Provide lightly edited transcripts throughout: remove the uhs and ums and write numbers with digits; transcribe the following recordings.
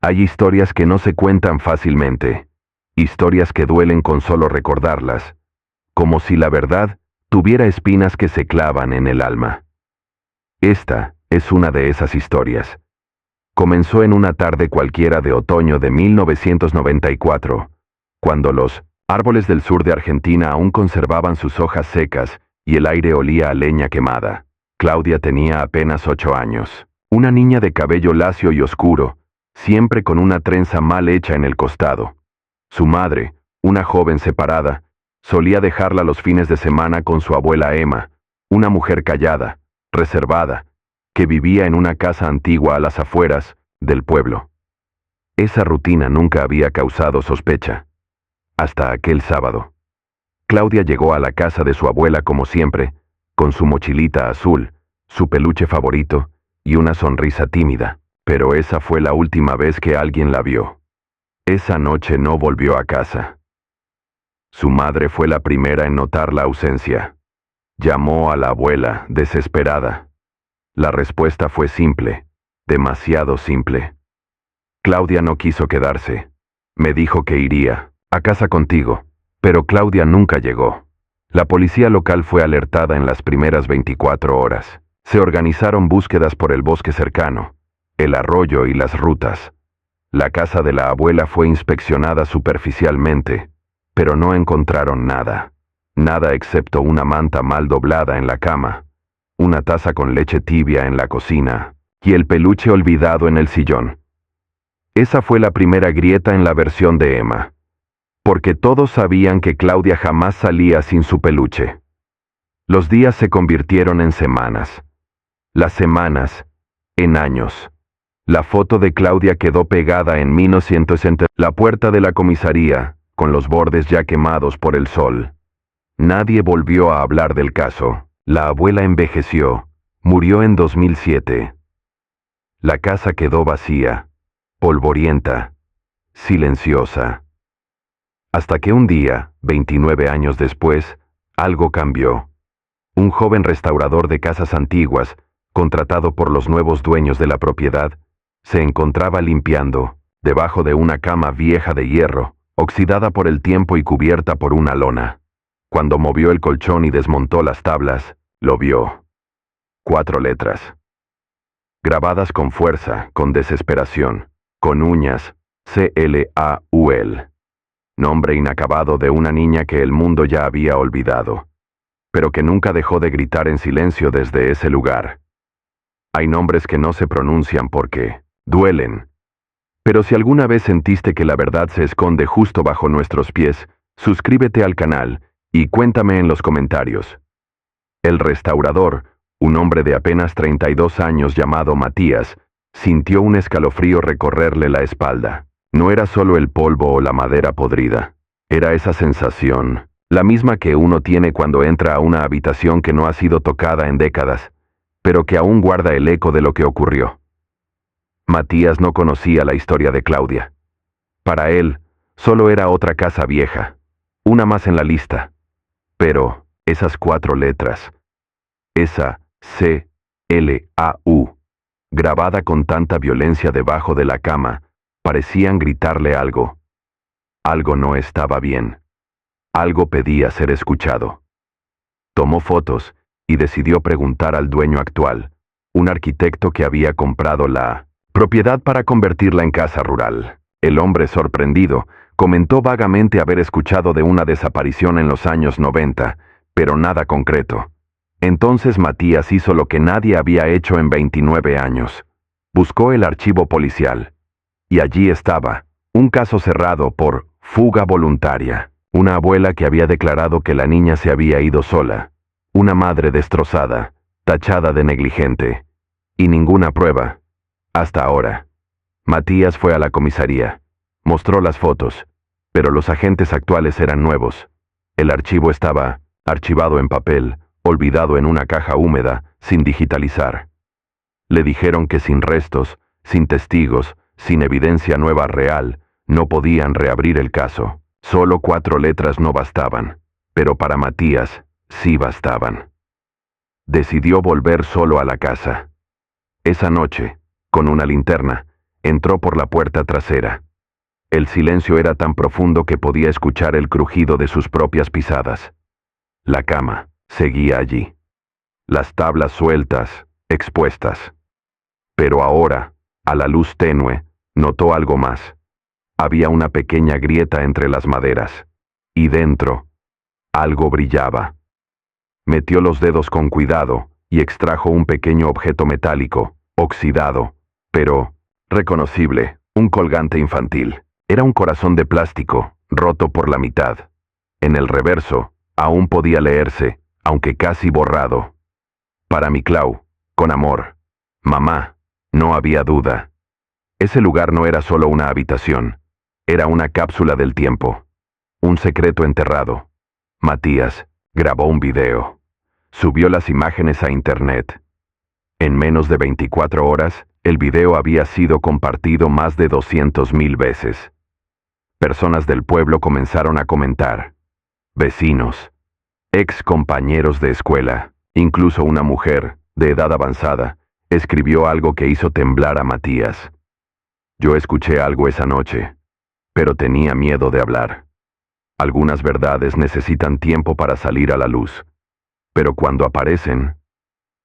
Hay historias que no se cuentan fácilmente, historias que duelen con solo recordarlas, como si la verdad tuviera espinas que se clavan en el alma. Esta es una de esas historias. Comenzó en una tarde cualquiera de otoño de 1994, cuando los árboles del sur de Argentina aún conservaban sus hojas secas y el aire olía a leña quemada. Claudia tenía apenas 8 años, una niña de cabello lacio y oscuro, siempre con una trenza mal hecha en el costado. Su madre, una joven separada, solía dejarla los fines de semana con su abuela Emma, una mujer callada, reservada, que vivía en una casa antigua a las afueras del pueblo. Esa rutina nunca había causado sospecha, hasta aquel sábado. Claudia llegó a la casa de su abuela como siempre, con su mochilita azul, su peluche favorito y una sonrisa tímida, pero esa fue la última vez que alguien la vio. Esa noche no volvió a casa. Su madre fue la primera en notar la ausencia. Llamó a la abuela, desesperada. La respuesta fue simple, demasiado simple. Claudia no quiso quedarse. Me dijo que iría a casa contigo, pero Claudia nunca llegó. La policía local fue alertada en las primeras 24 horas. Se organizaron búsquedas por el bosque cercano, el arroyo y las rutas. La casa de la abuela fue inspeccionada superficialmente, pero no encontraron nada. Nada excepto una manta mal doblada en la cama, una taza con leche tibia en la cocina, y el peluche olvidado en el sillón. Esa fue la primera grieta en la versión de Emma, porque todos sabían que Claudia jamás salía sin su peluche. Los días se convirtieron en semanas. Las semanas, en años. La foto de Claudia quedó pegada en 1960, la puerta de la comisaría, con los bordes ya quemados por el sol. Nadie volvió a hablar del caso. La abuela envejeció, murió en 2007. La casa quedó vacía, polvorienta, silenciosa. Hasta que un día, 29 años después, algo cambió. Un joven restaurador de casas antiguas, contratado por los nuevos dueños de la propiedad, se encontraba limpiando, debajo de una cama vieja de hierro, oxidada por el tiempo y cubierta por una lona. Cuando movió el colchón y desmontó las tablas, lo vio. 4 letras. Grabadas con fuerza, con desesperación, con uñas, C-L-A-U-L. Nombre inacabado de una niña que el mundo ya había olvidado, pero que nunca dejó de gritar en silencio desde ese lugar. Hay nombres que no se pronuncian porque duelen. Pero si alguna vez sentiste que la verdad se esconde justo bajo nuestros pies, suscríbete al canal y cuéntame en los comentarios. El restaurador, un hombre de apenas 32 años llamado Matías, sintió un escalofrío recorrerle la espalda. No era solo el polvo o la madera podrida. Era esa sensación, la misma que uno tiene cuando entra a una habitación que no ha sido tocada en décadas, pero que aún guarda el eco de lo que ocurrió. Matías no conocía la historia de Claudia. Para él, solo era otra casa vieja, una más en la lista. Pero esas 4 letras, esa C-L-A-U, grabada con tanta violencia debajo de la cama, parecían gritarle algo. Algo no estaba bien. Algo pedía ser escuchado. Tomó fotos y decidió preguntar al dueño actual, un arquitecto que había comprado la propiedad para convertirla en casa rural. El hombre, sorprendido, comentó vagamente haber escuchado de una desaparición en los años 90, pero nada concreto. Entonces Matías hizo lo que nadie había hecho en 29 años. Buscó el archivo policial. Y allí estaba, un caso cerrado por fuga voluntaria. Una abuela que había declarado que la niña se había ido sola. Una madre destrozada, tachada de negligente. Y ninguna prueba. Hasta ahora. Matías fue a la comisaría. Mostró las fotos. Pero los agentes actuales eran nuevos. El archivo estaba archivado en papel, olvidado en una caja húmeda, sin digitalizar. Le dijeron que sin restos, sin testigos, sin evidencia nueva real, no podían reabrir el caso. Solo 4 letras no bastaban, pero para Matías sí bastaban. Decidió volver solo a la casa. Esa noche, con una linterna, Entró por la puerta trasera. El silencio era tan profundo que podía escuchar el crujido de sus propias pisadas. La cama seguía allí. Las tablas sueltas, expuestas. Pero ahora, a la luz tenue, notó algo más. Había una pequeña grieta entre las maderas. Y dentro, algo brillaba. Metió los dedos con cuidado y extrajo un pequeño objeto metálico, oxidado, pero reconocible, un colgante infantil. Era un corazón de plástico, roto por la mitad. En el reverso, aún podía leerse, aunque casi borrado. Para mi Clau, con amor. Mamá, no había duda. Ese lugar no era solo una habitación, era una cápsula del tiempo. Un secreto enterrado. Matías grabó un video. Subió las imágenes a internet. En menos de 24 horas, el video había sido compartido más de 200.000 veces. Personas del pueblo comenzaron a comentar. Vecinos, ex compañeros de escuela, incluso una mujer, de edad avanzada, escribió algo que hizo temblar a Matías. Yo escuché algo esa noche, pero tenía miedo de hablar. Algunas verdades necesitan tiempo para salir a la luz, pero cuando aparecen,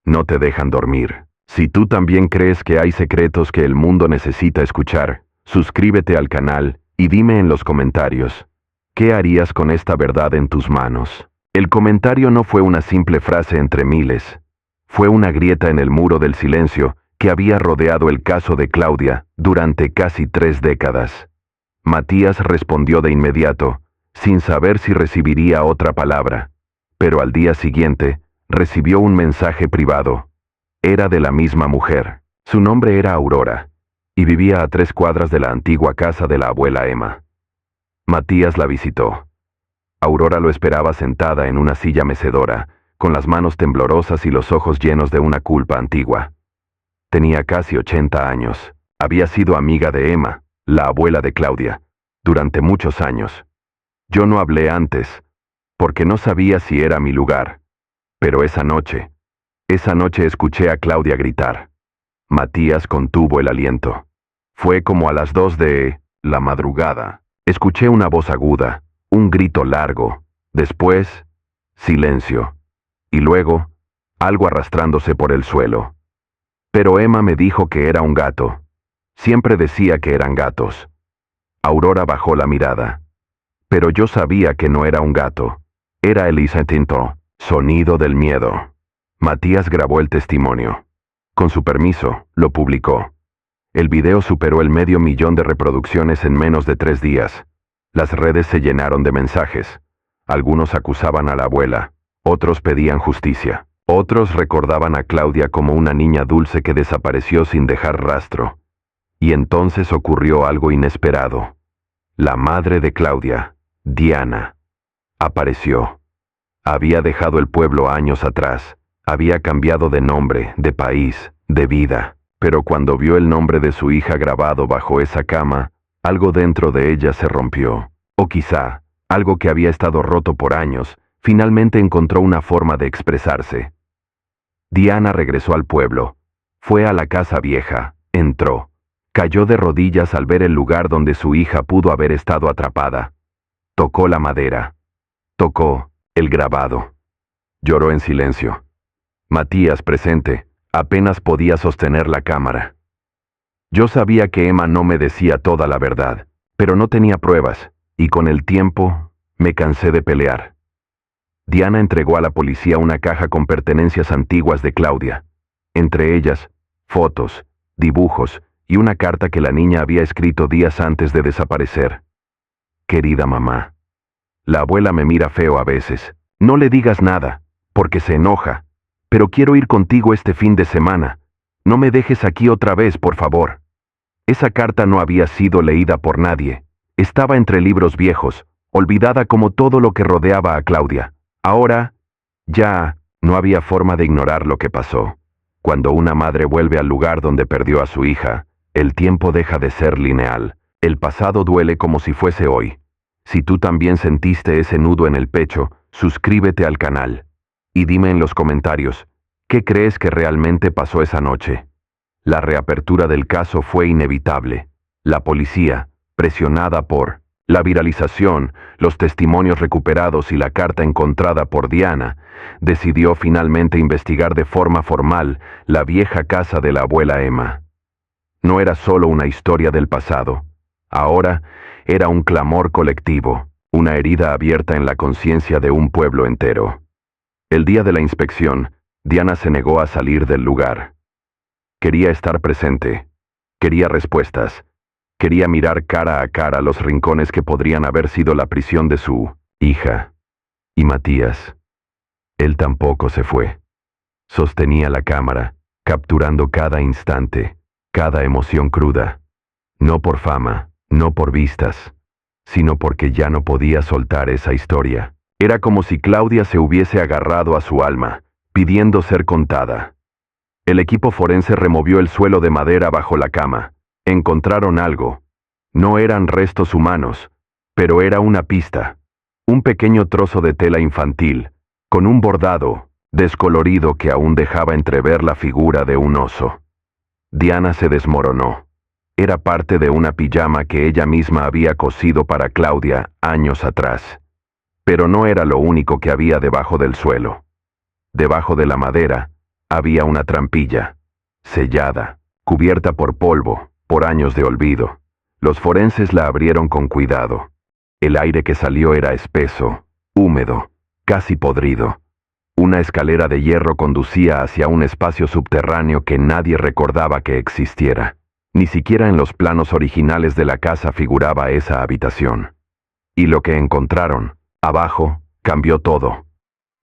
no te dejan dormir. Si tú también crees que hay secretos que el mundo necesita escuchar, suscríbete al canal y dime en los comentarios, ¿qué harías con esta verdad en tus manos? El comentario no fue una simple frase entre miles, fue una grieta en el muro del silencio que había rodeado el caso de Claudia durante casi 3 décadas. Matías respondió de inmediato, sin saber si recibiría otra palabra, pero al día siguiente, recibió un mensaje privado. Era de la misma mujer. Su nombre era Aurora, y vivía a 3 cuadras de la antigua casa de la abuela Emma. Matías la visitó. Aurora lo esperaba sentada en una silla mecedora, con las manos temblorosas y los ojos llenos de una culpa antigua. Tenía casi 80 años. Había sido amiga de Emma, la abuela de Claudia, durante muchos años. Yo no hablé antes, porque no sabía si era mi lugar. Pero esa noche escuché a Claudia gritar. Matías contuvo el aliento. Fue como a las 2 de la madrugada. Escuché una voz aguda, un grito largo. Después, silencio. Y luego, algo arrastrándose por el suelo. Pero Emma me dijo que era un gato. Siempre decía que eran gatos. Aurora bajó la mirada. Pero yo sabía que no era un gato. Era el instinto, sonido del miedo. Matías grabó el testimonio. Con su permiso, lo publicó. El video superó el 500.000 de reproducciones en menos de 3 días. Las redes se llenaron de mensajes. Algunos acusaban a la abuela, otros pedían justicia. Otros recordaban a Claudia como una niña dulce que desapareció sin dejar rastro. Y entonces ocurrió algo inesperado. La madre de Claudia, Diana, apareció. Había dejado el pueblo años atrás. Había cambiado de nombre, de país, de vida. Pero cuando vio el nombre de su hija grabado bajo esa cama, algo dentro de ella se rompió. O quizá, algo que había estado roto por años, finalmente encontró una forma de expresarse. Diana regresó al pueblo. Fue a la casa vieja, entró. Cayó de rodillas al ver el lugar donde su hija pudo haber estado atrapada. Tocó la madera. Tocó el grabado. Lloró en silencio. Matías, presente, apenas podía sostener la cámara. Yo sabía que Emma no me decía toda la verdad, pero no tenía pruebas, y con el tiempo me cansé de pelear. Diana entregó a la policía una caja con pertenencias antiguas de Claudia, entre ellas, fotos, dibujos y una carta que la niña había escrito días antes de desaparecer. Querida mamá, la abuela me mira feo a veces. No le digas nada, porque se enoja, pero quiero ir contigo este fin de semana. No me dejes aquí otra vez, por favor. Esa carta no había sido leída por nadie. Estaba entre libros viejos, olvidada como todo lo que rodeaba a Claudia. Ahora, ya, no había forma de ignorar lo que pasó. Cuando una madre vuelve al lugar donde perdió a su hija, el tiempo deja de ser lineal. El pasado duele como si fuese hoy. Si tú también sentiste ese nudo en el pecho, suscríbete al canal. Y dime en los comentarios, ¿qué crees que realmente pasó esa noche? La reapertura del caso fue inevitable. La policía, presionada por la viralización, los testimonios recuperados y la carta encontrada por Diana, decidió finalmente investigar de forma formal la vieja casa de la abuela Emma. No era solo una historia del pasado. Ahora era un clamor colectivo, una herida abierta en la conciencia de un pueblo entero. El día de la inspección, Diana se negó a salir del lugar. Quería estar presente. Quería respuestas. Quería mirar cara a cara los rincones que podrían haber sido la prisión de su hija. Y Matías. Él tampoco se fue. Sostenía la cámara, capturando cada instante, cada emoción cruda. No por fama, no por vistas, sino porque ya no podía soltar esa historia. Era como si Claudia se hubiese agarrado a su alma, pidiendo ser contada. El equipo forense removió el suelo de madera bajo la cama. Encontraron algo. No eran restos humanos, pero era una pista. Un pequeño trozo de tela infantil, con un bordado, descolorido que aún dejaba entrever la figura de un oso. Diana se desmoronó. Era parte de una pijama que ella misma había cosido para Claudia años atrás. Pero no era lo único que había debajo del suelo. Debajo de la madera, había una trampilla, sellada, cubierta por polvo, por años de olvido. Los forenses la abrieron con cuidado. El aire que salió era espeso, húmedo, casi podrido. Una escalera de hierro conducía hacia un espacio subterráneo que nadie recordaba que existiera. Ni siquiera en los planos originales de la casa figuraba esa habitación. Y lo que encontraron, abajo, cambió todo.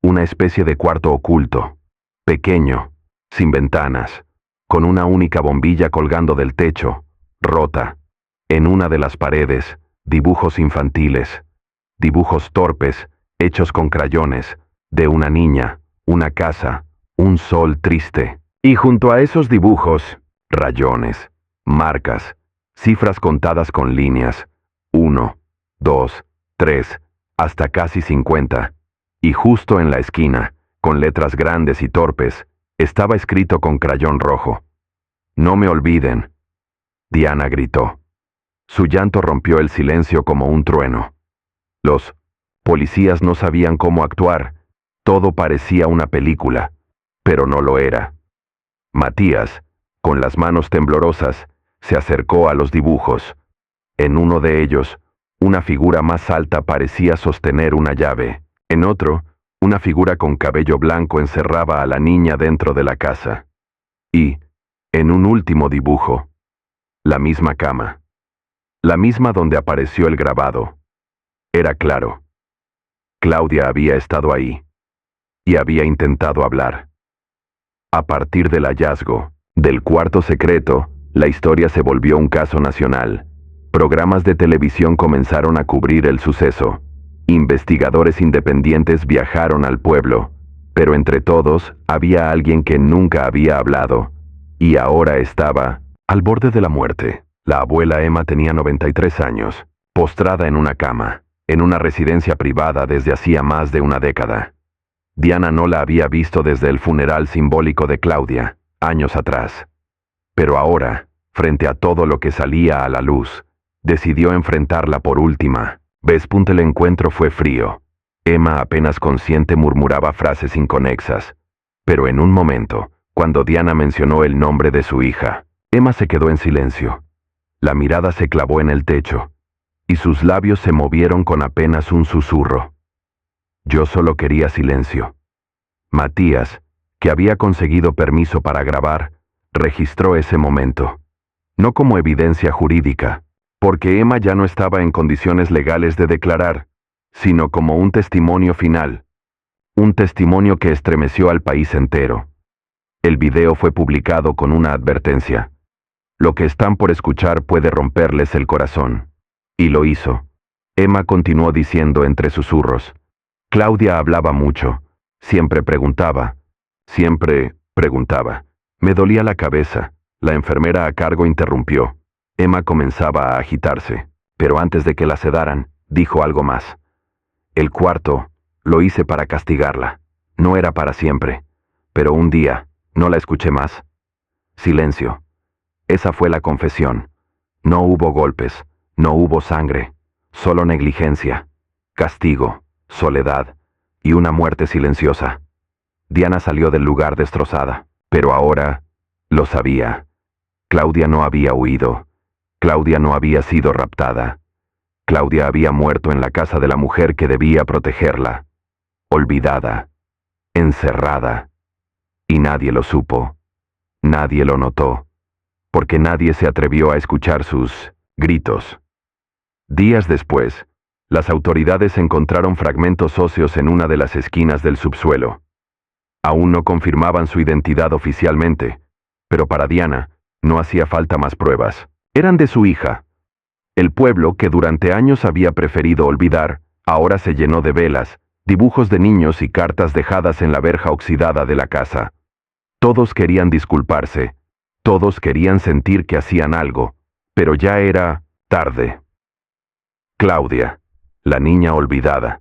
Una especie de cuarto oculto, pequeño, sin ventanas, con una única bombilla colgando del techo, rota. En una de las paredes, dibujos infantiles, dibujos torpes, hechos con crayones, de una niña, una casa, un sol triste. Y junto a esos dibujos, rayones, marcas, cifras contadas con líneas, 1, 2, 3, hasta casi 50. Y justo en la esquina, con letras grandes y torpes, estaba escrito con crayón rojo. No me olviden. Diana gritó. Su llanto rompió el silencio como un trueno. Los policías no sabían cómo actuar. Todo parecía una película, pero no lo era. Matías, con las manos temblorosas, se acercó a los dibujos. En uno de ellos, una figura más alta parecía sostener una llave. En otro, una figura con cabello blanco encerraba a la niña dentro de la casa. Y, en un último dibujo, la misma cama. La misma donde apareció el grabado. Era claro. Claudia había estado ahí. Y había intentado hablar. A partir del hallazgo, del cuarto secreto, la historia se volvió un caso nacional. Programas de televisión comenzaron a cubrir el suceso. Investigadores independientes viajaron al pueblo. Pero entre todos, había alguien que nunca había hablado. Y ahora estaba al borde de la muerte. La abuela Emma tenía 93 años, postrada en una cama, en una residencia privada desde hacía más de una década. Diana no la había visto desde el funeral simbólico de Claudia, años atrás. Pero ahora, frente a todo lo que salía a la luz, decidió enfrentarla por última vez. El encuentro fue frío. Emma, apenas consciente, murmuraba frases inconexas. Pero en un momento, cuando Diana mencionó el nombre de su hija, Emma se quedó en silencio. La mirada se clavó en el techo, y sus labios se movieron con apenas un susurro. Yo solo quería silencio. Matías, que había conseguido permiso para grabar, registró ese momento. No como evidencia jurídica, porque Emma ya no estaba en condiciones legales de declarar, sino como un testimonio final. Un testimonio que estremeció al país entero. El video fue publicado con una advertencia. Lo que están por escuchar puede romperles el corazón. Y lo hizo. Emma continuó diciendo entre susurros. Claudia hablaba mucho. Siempre preguntaba. Me dolía la cabeza. La enfermera a cargo interrumpió. Emma comenzaba a agitarse, pero antes de que la sedaran, dijo algo más. El cuarto, lo hice para castigarla. No era para siempre. Pero un día, no la escuché más. Silencio. Esa fue la confesión. No hubo golpes, no hubo sangre, solo negligencia, castigo, soledad y una muerte silenciosa. Diana salió del lugar destrozada, pero ahora lo sabía. Claudia no había huido. Claudia no había sido raptada. Claudia había muerto en la casa de la mujer que debía protegerla. Olvidada, encerrada. Y nadie lo supo. Nadie lo notó, porque nadie se atrevió a escuchar sus gritos. Días después, las autoridades encontraron fragmentos óseos en una de las esquinas del subsuelo. Aún no confirmaban su identidad oficialmente, pero para Diana no hacía falta más pruebas. Eran de su hija. El pueblo, que durante años había preferido olvidar, ahora se llenó de velas, dibujos de niños y cartas dejadas en la verja oxidada de la casa. Todos querían disculparse, todos querían sentir que hacían algo, pero ya era tarde. Claudia, la niña olvidada,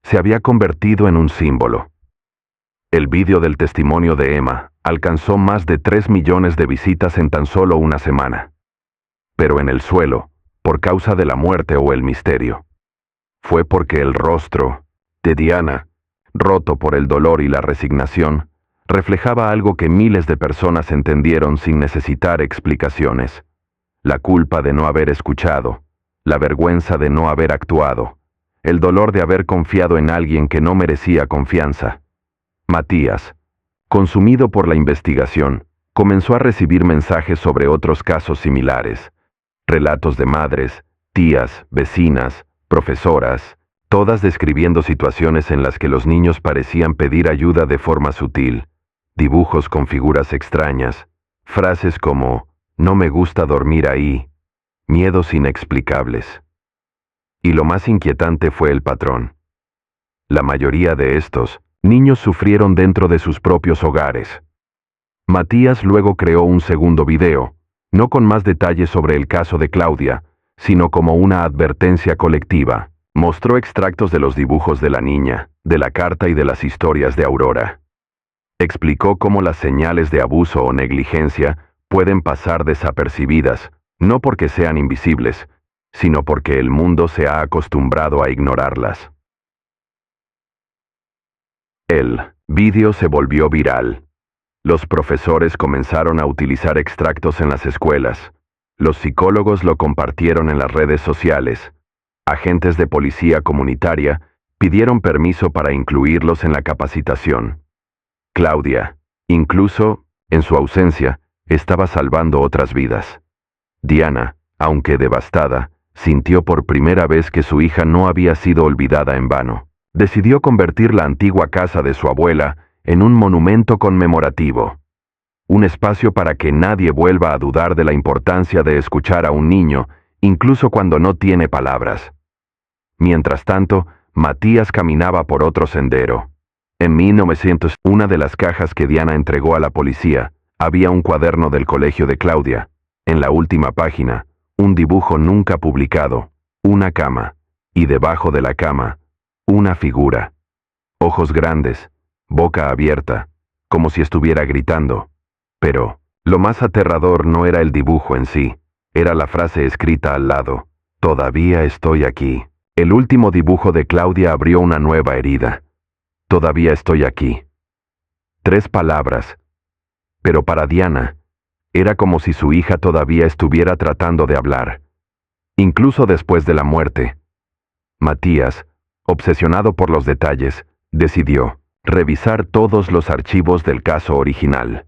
se había convertido en un símbolo. El vídeo del testimonio de Emma alcanzó más de 3 millones de visitas en tan solo una semana. Pero en el suelo, por causa de la muerte o el misterio. Fue porque el rostro de Diana, roto por el dolor y la resignación, reflejaba algo que miles de personas entendieron sin necesitar explicaciones. La culpa de no haber escuchado, la vergüenza de no haber actuado, el dolor de haber confiado en alguien que no merecía confianza. Matías, consumido por la investigación, comenzó a recibir mensajes sobre otros casos similares. Relatos de madres, tías, vecinas, profesoras, todas describiendo situaciones en las que los niños parecían pedir ayuda de forma sutil. Dibujos con figuras extrañas, frases como «no me gusta dormir ahí», miedos inexplicables. Y lo más inquietante fue el patrón. La mayoría de estos niños sufrieron dentro de sus propios hogares. Matías luego creó un segundo video, no con más detalles sobre el caso de Claudia, sino como una advertencia colectiva. Mostró extractos de los dibujos de la niña, de la carta y de las historias de Aurora. Explicó cómo las señales de abuso o negligencia pueden pasar desapercibidas, no porque sean invisibles, sino porque el mundo se ha acostumbrado a ignorarlas. El vídeo se volvió viral. Los profesores comenzaron a utilizar extractos en las escuelas. Los psicólogos lo compartieron en las redes sociales. Agentes de policía comunitaria pidieron permiso para incluirlos en la capacitación. Claudia, incluso, en su ausencia, estaba salvando otras vidas. Diana, aunque devastada, sintió por primera vez que su hija no había sido olvidada en vano. Decidió convertir la antigua casa de su abuela en un monumento conmemorativo. Un espacio para que nadie vuelva a dudar de la importancia de escuchar a un niño, incluso cuando no tiene palabras. Mientras tanto, Matías caminaba por otro sendero. En 1900, una de las cajas que Diana entregó a la policía, había un cuaderno del colegio de Claudia. En la última página, un dibujo nunca publicado, una cama, y debajo de la cama, una figura. Ojos grandes, boca abierta, como si estuviera gritando. Pero, lo más aterrador no era el dibujo en sí, era la frase escrita al lado: «Todavía estoy aquí». El último dibujo de Claudia abrió una nueva herida. «Todavía estoy aquí». 3 palabras. Pero para Diana, era como si su hija todavía estuviera tratando de hablar. Incluso después de la muerte. Matías, obsesionado por los detalles, decidió revisar todos los archivos del caso original.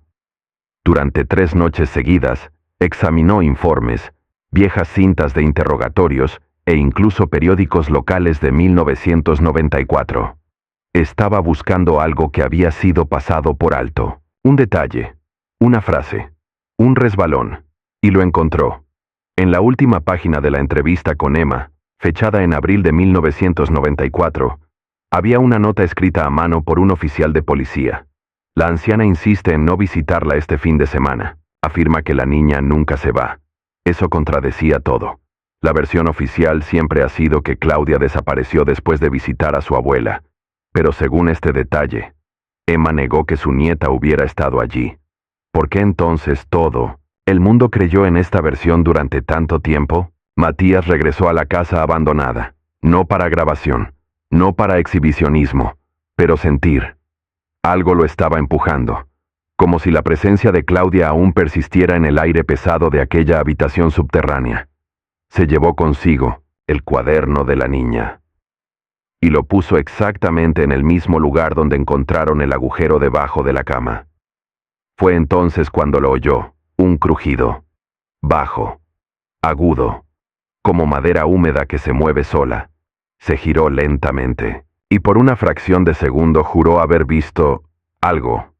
Durante 3 noches seguidas, examinó informes, viejas cintas de interrogatorios e incluso periódicos locales de 1994. Estaba buscando algo que había sido pasado por alto. Un detalle, una frase, un resbalón. Y lo encontró. En la última página de la entrevista con Emma, fechada en abril de 1994, había una nota escrita a mano por un oficial de policía. La anciana insiste en no visitarla este fin de semana. Afirma que la niña nunca se va. Eso contradecía todo. La versión oficial siempre ha sido que Claudia desapareció después de visitar a su abuela. Pero según este detalle, Emma negó que su nieta hubiera estado allí. ¿Por qué entonces todo ¿El mundo creyó en esta versión durante tanto tiempo? Matías regresó a la casa abandonada, no para grabación, no para exhibicionismo, pero sentir. Algo lo estaba empujando, como si la presencia de Claudia aún persistiera en el aire pesado de aquella habitación subterránea. Se llevó consigo el cuaderno de la niña y lo puso exactamente en el mismo lugar donde encontraron el agujero debajo de la cama. Fue entonces cuando lo oyó, un crujido, bajo, agudo, como madera húmeda que se mueve sola. Se giró lentamente, y por una fracción de segundo juró haber visto algo.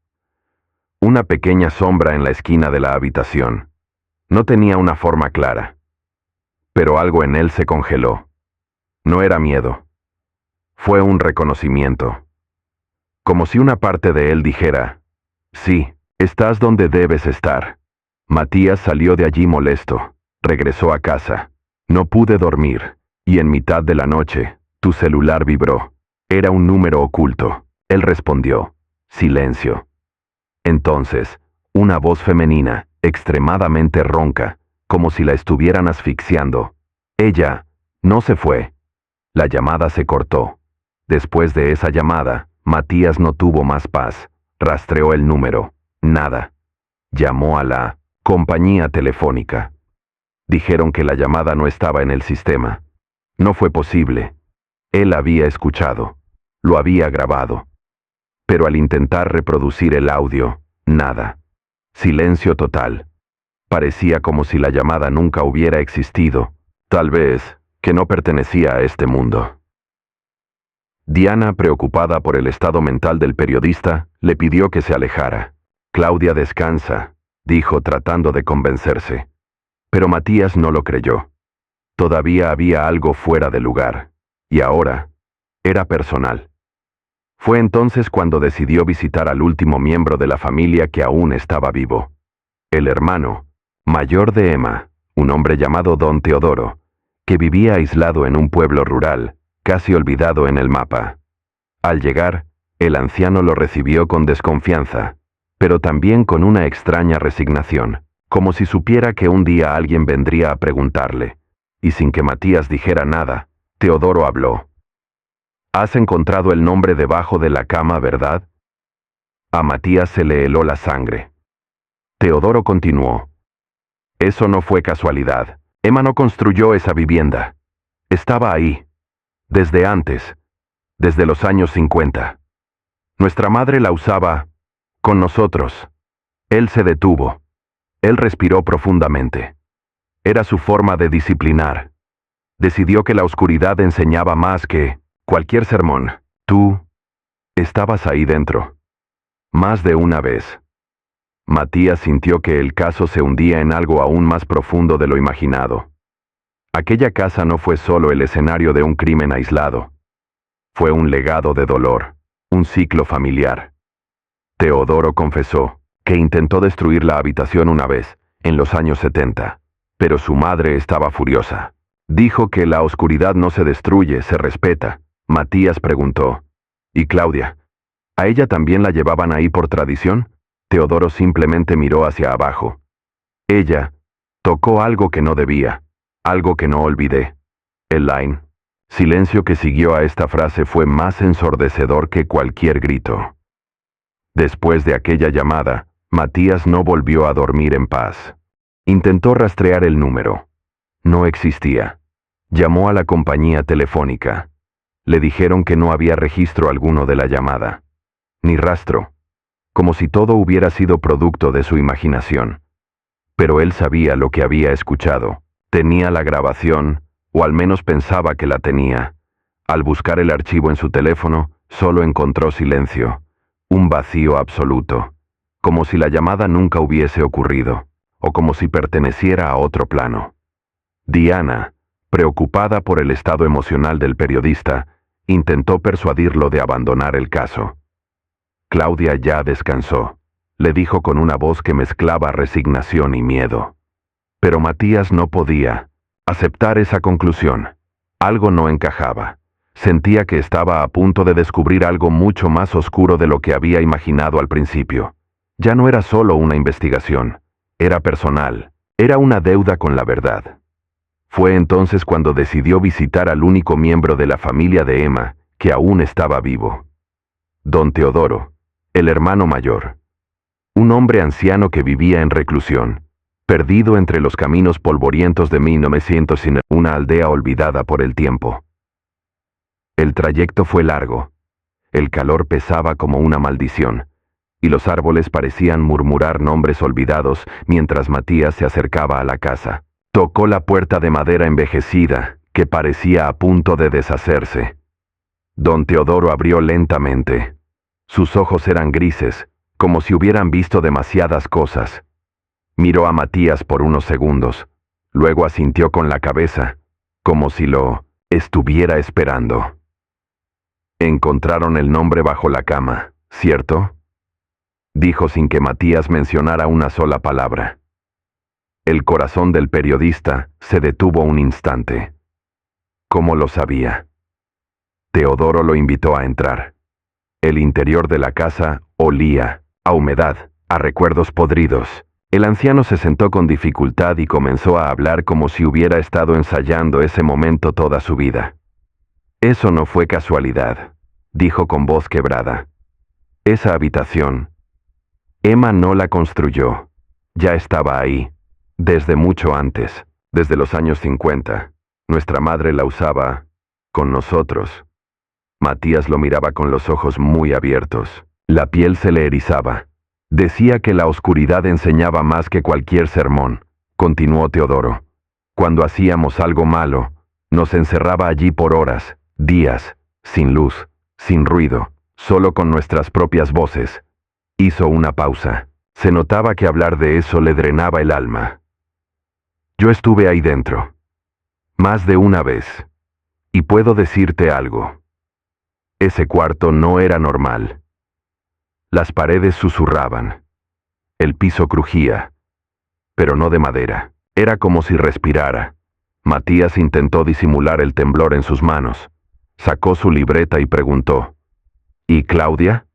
Una pequeña sombra en la esquina de la habitación. No tenía una forma clara, pero algo en él se congeló. No era miedo. Fue un reconocimiento. Como si una parte de él dijera, sí, estás donde debes estar. Matías salió de allí molesto. Regresó a casa. No pude dormir, y en mitad de la noche, tu celular vibró. Era un número oculto. Él respondió, silencio. Entonces, una voz femenina, extremadamente ronca, como si la estuvieran asfixiando. Ella no se fue. La llamada se cortó. Después de esa llamada, Matías no tuvo más paz. Rastreó el número. Nada. Llamó a la compañía telefónica. Dijeron que la llamada no estaba en el sistema. No fue posible. Él había escuchado. Lo había grabado. Pero al intentar reproducir el audio, nada. Silencio total. Parecía como si la llamada nunca hubiera existido. Tal vez que no pertenecía a este mundo. Diana, preocupada por el estado mental del periodista, le pidió que se alejara. Claudia, descansa, dijo tratando de convencerse. Pero Matías no lo creyó. Todavía había algo fuera de lugar. Y ahora, era personal. Fue entonces cuando decidió visitar al último miembro de la familia que aún estaba vivo. El hermano mayor de Emma, un hombre llamado Don Teodoro, que vivía aislado en un pueblo rural, casi olvidado en el mapa. Al llegar, el anciano lo recibió con desconfianza, pero también con una extraña resignación, como si supiera que un día alguien vendría a preguntarle. Y sin que Matías dijera nada, Teodoro habló. «Has encontrado el nombre debajo de la cama, ¿verdad?» A Matías se le heló la sangre. Teodoro continuó. «Eso no fue casualidad. Emma no construyó esa vivienda. Estaba ahí. Desde antes. Desde los años 50. Nuestra madre la usaba con nosotros. Él se detuvo. Él respiró profundamente. Era su forma de disciplinar. Decidió que la oscuridad enseñaba más que cualquier sermón. Tú estabas ahí dentro. Más de una vez». Matías sintió que el caso se hundía en algo aún más profundo de lo imaginado. Aquella casa no fue solo el escenario de un crimen aislado. Fue un legado de dolor, un ciclo familiar. Teodoro confesó que intentó destruir la habitación una vez, en los años 70, pero su madre estaba furiosa. Dijo que la oscuridad no se destruye, se respeta. Matías preguntó, ¿y Claudia? ¿A ella también la llevaban ahí por tradición? Teodoro simplemente miró hacia abajo. Ella tocó algo que no debía, algo que no olvidé. Elaine. Silencio que siguió a esta frase fue más ensordecedor que cualquier grito. Después de aquella llamada, Matías no volvió a dormir en paz. Intentó rastrear el número. No existía. Llamó a la compañía telefónica. Le dijeron que no había registro alguno de la llamada. Ni rastro. Como si todo hubiera sido producto de su imaginación. Pero él sabía lo que había escuchado. Tenía la grabación, o al menos pensaba que la tenía. Al buscar el archivo en su teléfono, solo encontró silencio. Un vacío absoluto. Como si la llamada nunca hubiese ocurrido, o como si perteneciera a otro plano. Diana, preocupada por el estado emocional del periodista, intentó persuadirlo de abandonar el caso. Claudia ya descansó, le dijo con una voz que mezclaba resignación y miedo. Pero Matías no podía aceptar esa conclusión. Algo no encajaba. Sentía que estaba a punto de descubrir algo mucho más oscuro de lo que había imaginado al principio. Ya no era solo una investigación, Era personal, era una deuda con la verdad. Fue entonces cuando decidió visitar al único miembro de la familia de Emma que aún estaba vivo. Don Teodoro, el hermano mayor. Un hombre anciano que vivía en reclusión, perdido entre los caminos polvorientos de 1900 en una aldea olvidada por el tiempo. El trayecto fue largo. El calor pesaba como una maldición, y los árboles parecían murmurar nombres olvidados mientras Matías se acercaba a la casa. Tocó la puerta de madera envejecida, que parecía a punto de deshacerse. Don Teodoro abrió lentamente. Sus ojos eran grises, como si hubieran visto demasiadas cosas. Miró a Matías por unos segundos, luego asintió con la cabeza, como si lo estuviera esperando. Encontraron el nombre bajo la cama, ¿cierto? Dijo sin que Matías mencionara una sola palabra. El corazón del periodista se detuvo un instante. ¿Cómo lo sabía? Teodoro lo invitó a entrar. El interior de la casa olía a humedad, a recuerdos podridos. El anciano se sentó con dificultad y comenzó a hablar como si hubiera estado ensayando ese momento toda su vida. Eso no fue casualidad, dijo con voz quebrada. Esa habitación, Emma no la construyó. Ya estaba ahí, desde mucho antes, desde los años 50. Nuestra madre la usaba con nosotros. Matías lo miraba con los ojos muy abiertos. La piel se le erizaba. Decía que la oscuridad enseñaba más que cualquier sermón, continuó Teodoro. Cuando hacíamos algo malo, nos encerraba allí por horas, días, sin luz, sin ruido, solo con nuestras propias voces. Hizo una pausa. Se notaba que hablar de eso le drenaba el alma. Yo estuve ahí dentro. Más de una vez. Y puedo decirte algo. Ese cuarto no era normal. Las paredes susurraban. El piso crujía. Pero no de madera. Era como si respirara. Matías intentó disimular el temblor en sus manos. Sacó su libreta y preguntó: ¿Y Claudia?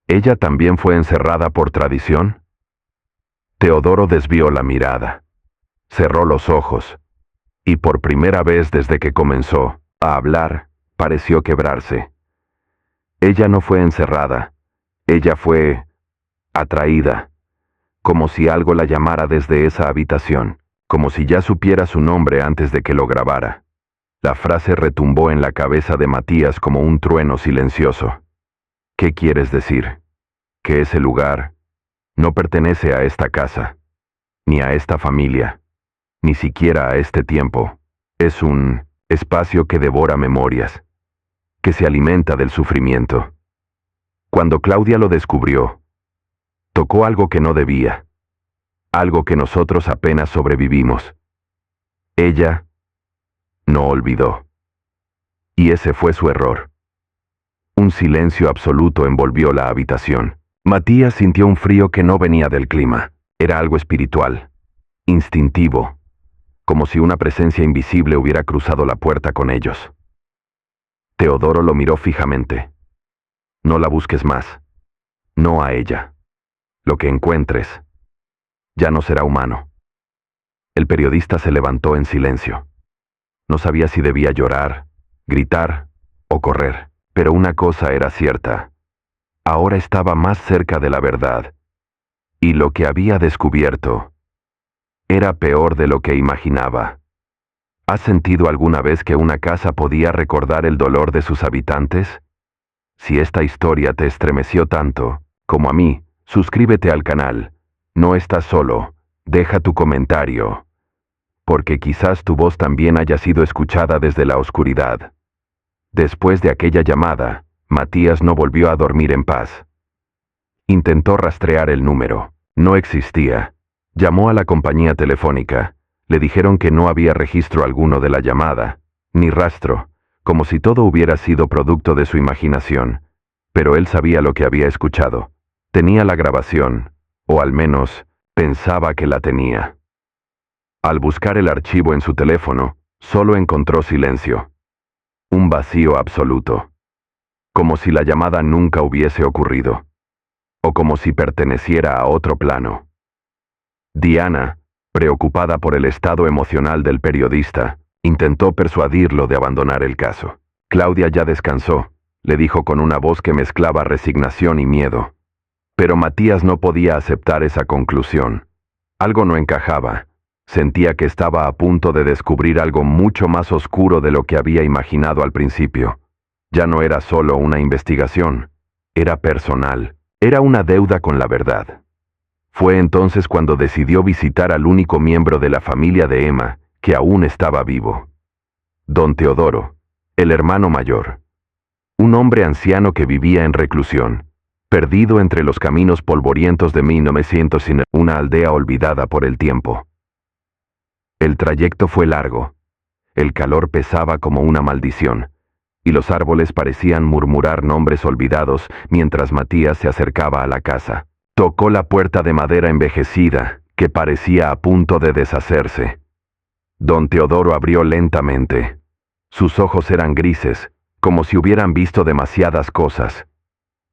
¿Ella también fue encerrada por tradición? Teodoro desvió la mirada. Cerró los ojos. Y por primera vez desde que comenzó a hablar, pareció quebrarse. Ella no fue encerrada. Ella fue atraída, como si algo la llamara desde esa habitación, como si ya supiera su nombre antes de que lo grabara. La frase retumbó en la cabeza de Matías como un trueno silencioso. ¿Qué quieres decir? Que ese lugar no pertenece a esta casa, ni a esta familia, ni siquiera a este tiempo. Es un espacio que devora memorias, que se alimenta del sufrimiento. Cuando Claudia lo descubrió, tocó algo que no debía, algo que nosotros apenas sobrevivimos. Ella no olvidó. Y ese fue su error. Un silencio absoluto envolvió la habitación. Matías sintió un frío que no venía del clima. Era algo espiritual, instintivo, como si una presencia invisible hubiera cruzado la puerta con ellos. Teodoro lo miró fijamente. No la busques más. No a ella. Lo que encuentres ya no será humano. El periodista se levantó en silencio. No sabía si debía llorar, gritar o correr, pero una cosa era cierta. Ahora estaba más cerca de la verdad, y lo que había descubierto era peor de lo que imaginaba. ¿Has sentido alguna vez que una casa podía recordar el dolor de sus habitantes? Si esta historia te estremeció tanto, como a mí, suscríbete al canal. No estás solo, deja tu comentario, porque quizás tu voz también haya sido escuchada desde la oscuridad. Después de aquella llamada, Matías no volvió a dormir en paz. Intentó rastrear el número. No existía. Llamó a la compañía telefónica. Le dijeron que no había registro alguno de la llamada, ni rastro, como si todo hubiera sido producto de su imaginación. Pero él sabía lo que había escuchado. Tenía la grabación, o al menos, pensaba que la tenía. Al buscar el archivo en su teléfono, solo encontró silencio. Un vacío absoluto. Como si la llamada nunca hubiese ocurrido. O como si perteneciera a otro plano. Diana, preocupada por el estado emocional del periodista, intentó persuadirlo de abandonar el caso. Claudia ya descansó, le dijo con una voz que mezclaba resignación y miedo. Pero Matías no podía aceptar esa conclusión. Algo no encajaba. Sentía que estaba a punto de descubrir algo mucho más oscuro de lo que había imaginado al principio. Ya no era solo una investigación, era personal, era una deuda con la verdad. Fue entonces cuando decidió visitar al único miembro de la familia de Emma que aún estaba vivo. Don Teodoro, el hermano mayor. Un hombre anciano que vivía en reclusión, perdido entre los caminos polvorientos de 1900 en una aldea olvidada por el tiempo. El trayecto fue largo. El calor pesaba como una maldición, y los árboles parecían murmurar nombres olvidados mientras Matías se acercaba a la casa. Tocó la puerta de madera envejecida, que parecía a punto de deshacerse. Don Teodoro abrió lentamente. Sus ojos eran grises, como si hubieran visto demasiadas cosas.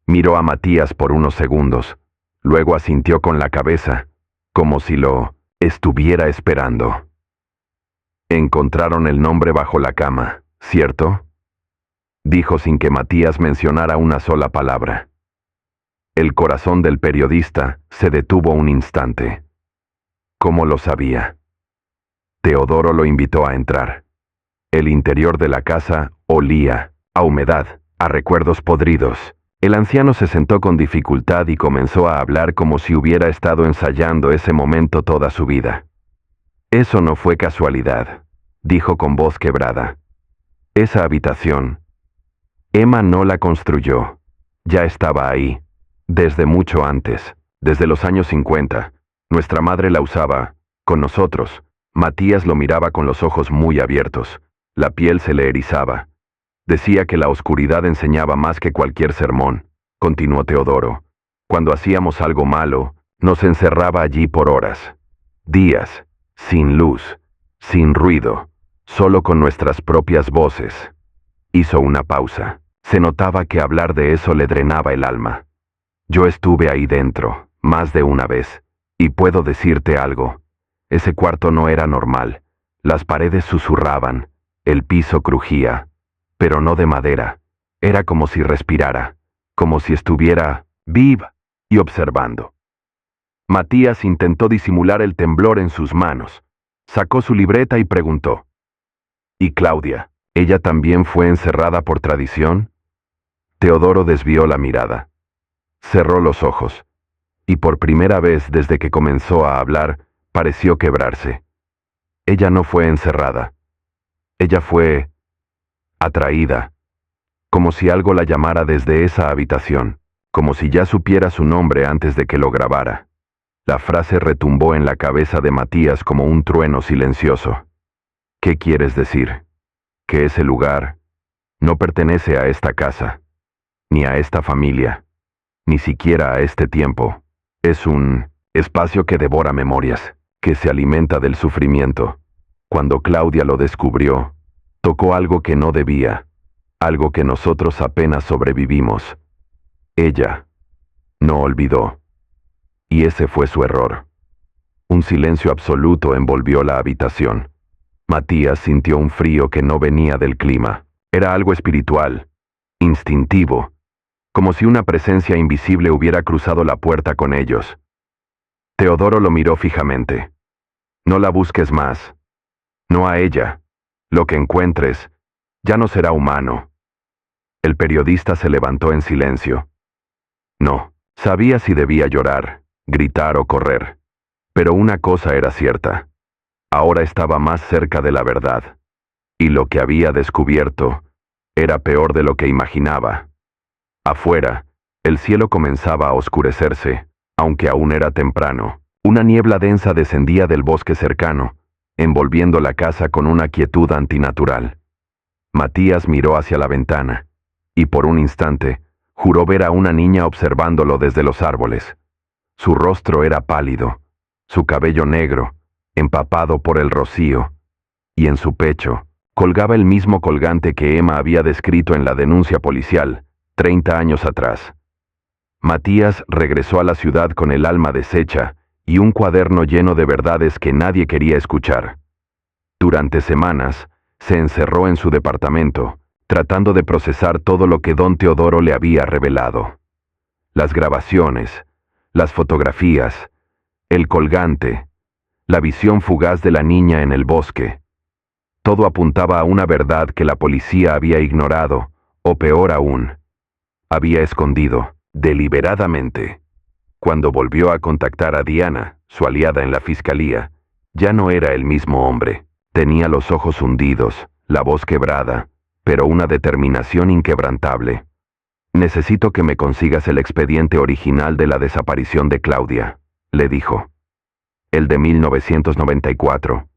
Miró a Matías por unos segundos, luego asintió con la cabeza, como si lo estuviera esperando. Encontraron el nombre bajo la cama, ¿cierto? Dijo sin que Matías mencionara una sola palabra. El corazón del periodista se detuvo un instante. ¿Cómo lo sabía? Teodoro lo invitó a entrar. El interior de la casa olía a humedad, a recuerdos podridos. El anciano se sentó con dificultad y comenzó a hablar como si hubiera estado ensayando ese momento toda su vida. Eso no fue casualidad, dijo con voz quebrada. Esa habitación, Emma no la construyó, ya estaba ahí, desde mucho antes, desde los años 50. Nuestra madre la usaba, con nosotros. Matías lo miraba con los ojos muy abiertos, la piel se le erizaba. Decía que la oscuridad enseñaba más que cualquier sermón, continuó Teodoro. Cuando hacíamos algo malo, nos encerraba allí por horas, días, sin luz, sin ruido, solo con nuestras propias voces. Hizo una pausa. Se notaba que hablar de eso le drenaba el alma. Yo estuve ahí dentro, más de una vez, y puedo decirte algo. Ese cuarto no era normal. Las paredes susurraban, el piso crujía, pero no de madera. Era como si respirara, como si estuviera viva y observando. Matías intentó disimular el temblor en sus manos. Sacó su libreta y preguntó. ¿Y Claudia? ¿Ella también fue encerrada por tradición? Teodoro desvió la mirada. Cerró los ojos, y por primera vez desde que comenzó a hablar, pareció quebrarse. Ella no fue encerrada. Ella fue atraída, como si algo la llamara desde esa habitación, como si ya supiera su nombre antes de que lo grabara. La frase retumbó en la cabeza de Matías como un trueno silencioso. ¿Qué quieres decir? Que ese lugar no pertenece a esta casa, ni a esta familia, ni siquiera a este tiempo. Es un espacio que devora memorias, que se alimenta del sufrimiento. Cuando Claudia lo descubrió, tocó algo que no debía, algo que nosotros apenas sobrevivimos. Ella no olvidó. Y ese fue su error. Un silencio absoluto envolvió la habitación. Matías sintió un frío que no venía del clima. Era algo espiritual, instintivo, como si una presencia invisible hubiera cruzado la puerta con ellos. Teodoro lo miró fijamente. No la busques más. No a ella. Lo que encuentres ya no será humano. El periodista se levantó en silencio. No, sabía si debía llorar, gritar o correr. Pero una cosa era cierta. Ahora estaba más cerca de la verdad. Y lo que había descubierto era peor de lo que imaginaba. Afuera, el cielo comenzaba a oscurecerse, aunque aún era temprano. Una niebla densa descendía del bosque cercano, envolviendo la casa con una quietud antinatural. Matías miró hacia la ventana, y por un instante, juró ver a una niña observándolo desde los árboles. Su rostro era pálido, su cabello negro, empapado por el rocío, y en su pecho colgaba el mismo colgante que Emma había descrito en la denuncia policial, 30 años atrás. Matías regresó a la ciudad con el alma deshecha y un cuaderno lleno de verdades que nadie quería escuchar. Durante semanas, se encerró en su departamento, tratando de procesar todo lo que don Teodoro le había revelado. Las grabaciones, las fotografías, el colgante, la visión fugaz de la niña en el bosque. Todo apuntaba a una verdad que la policía había ignorado, o peor aún, había escondido, deliberadamente. Cuando volvió a contactar a Diana, su aliada en la fiscalía, ya no era el mismo hombre. Tenía los ojos hundidos, la voz quebrada, pero una determinación inquebrantable. «Necesito que me consigas el expediente original de la desaparición de Claudia», le dijo. «El de 1994.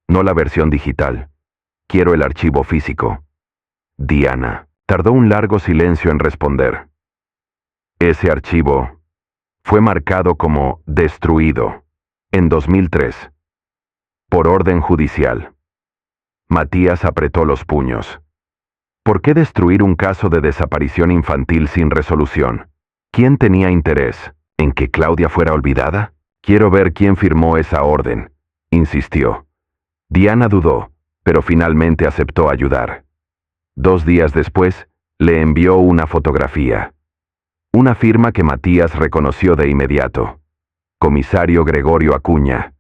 No la versión digital. Quiero el archivo físico». Diana tardó un largo silencio en responder. Ese archivo fue marcado como destruido en 2003. Por orden judicial. Matías apretó los puños. ¿Por qué destruir un caso de desaparición infantil sin resolución? ¿Quién tenía interés en que Claudia fuera olvidada? Quiero ver quién firmó esa orden, insistió. Diana dudó, pero finalmente aceptó ayudar. 2 días después, le envió una fotografía. Una firma que Matías reconoció de inmediato. Comisario Gregorio Acuña.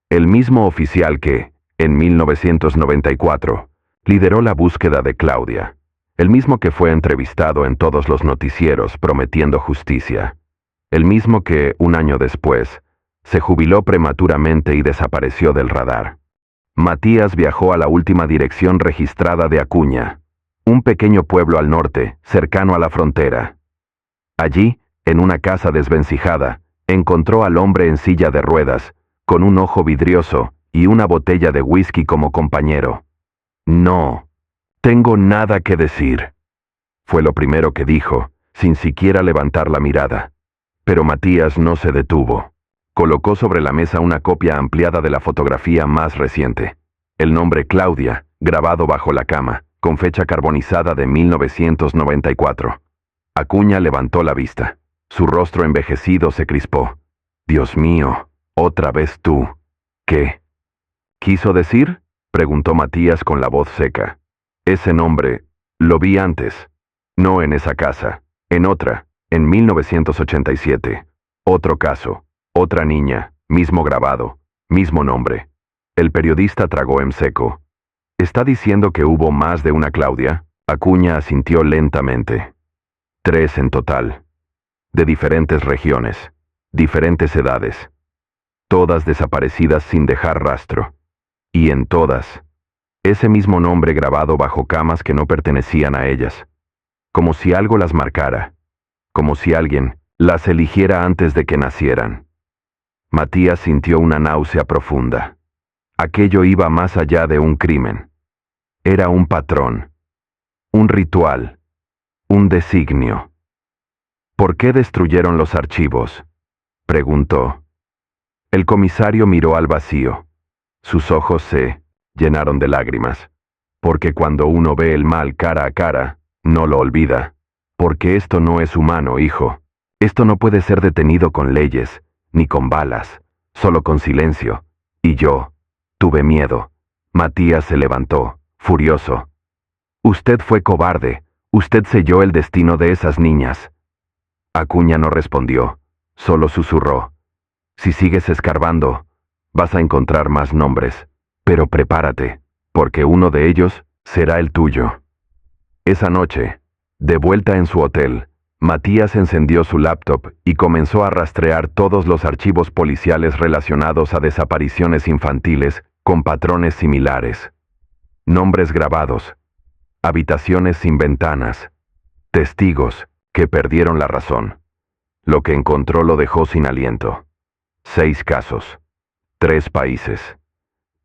El mismo oficial que, en 1994, lideró la búsqueda de Claudia. El mismo que fue entrevistado en todos los noticieros prometiendo justicia. El mismo que, un año después, se jubiló prematuramente y desapareció del radar. Matías viajó a la última dirección registrada de Acuña, un pequeño pueblo al norte, cercano a la frontera. Allí, en una casa desvencijada, encontró al hombre en silla de ruedas, con un ojo vidrioso y una botella de whisky como compañero. «No tengo nada que decir», fue lo primero que dijo, sin siquiera levantar la mirada. Pero Matías no se detuvo. Colocó sobre la mesa una copia ampliada de la fotografía más reciente. El nombre Claudia, grabado bajo la cama, con fecha carbonizada de 1994. Acuña levantó la vista. Su rostro envejecido se crispó. «Dios mío, otra vez tú». «¿Qué quiso decir?», preguntó Matías con la voz seca. «Ese nombre, lo vi antes. No en esa casa, en otra, en 1987. Otro caso, otra niña, mismo grabado, mismo nombre». El periodista tragó en seco. «¿Está diciendo que hubo más de una Claudia?». Acuña asintió lentamente. 3 en total. De diferentes regiones, diferentes edades. Todas desaparecidas sin dejar rastro. Y en todas, ese mismo nombre grabado bajo camas que no pertenecían a ellas. Como si algo las marcara. Como si alguien las eligiera antes de que nacieran. Matías sintió una náusea profunda. Aquello iba más allá de un crimen. Era un patrón. Un ritual. Un designio. «¿Por qué destruyeron los archivos?», preguntó. El comisario miró al vacío. Sus ojos se llenaron de lágrimas. «Porque cuando uno ve el mal cara a cara, no lo olvida. Porque esto no es humano, hijo. Esto no puede ser detenido con leyes, ni con balas, solo con silencio. Y yo tuve miedo». Matías se levantó, furioso. «Usted fue cobarde. Usted selló el destino de esas niñas». Acuña no respondió, solo susurró. «Si sigues escarbando, vas a encontrar más nombres. Pero prepárate, porque uno de ellos será el tuyo». Esa noche, de vuelta en su hotel, Matías encendió su laptop y comenzó a rastrear todos los archivos policiales relacionados a desapariciones infantiles con patrones similares. Nombres grabados, habitaciones sin ventanas, testigos que perdieron la razón. Lo que encontró lo dejó sin aliento. 6 casos, 3 países,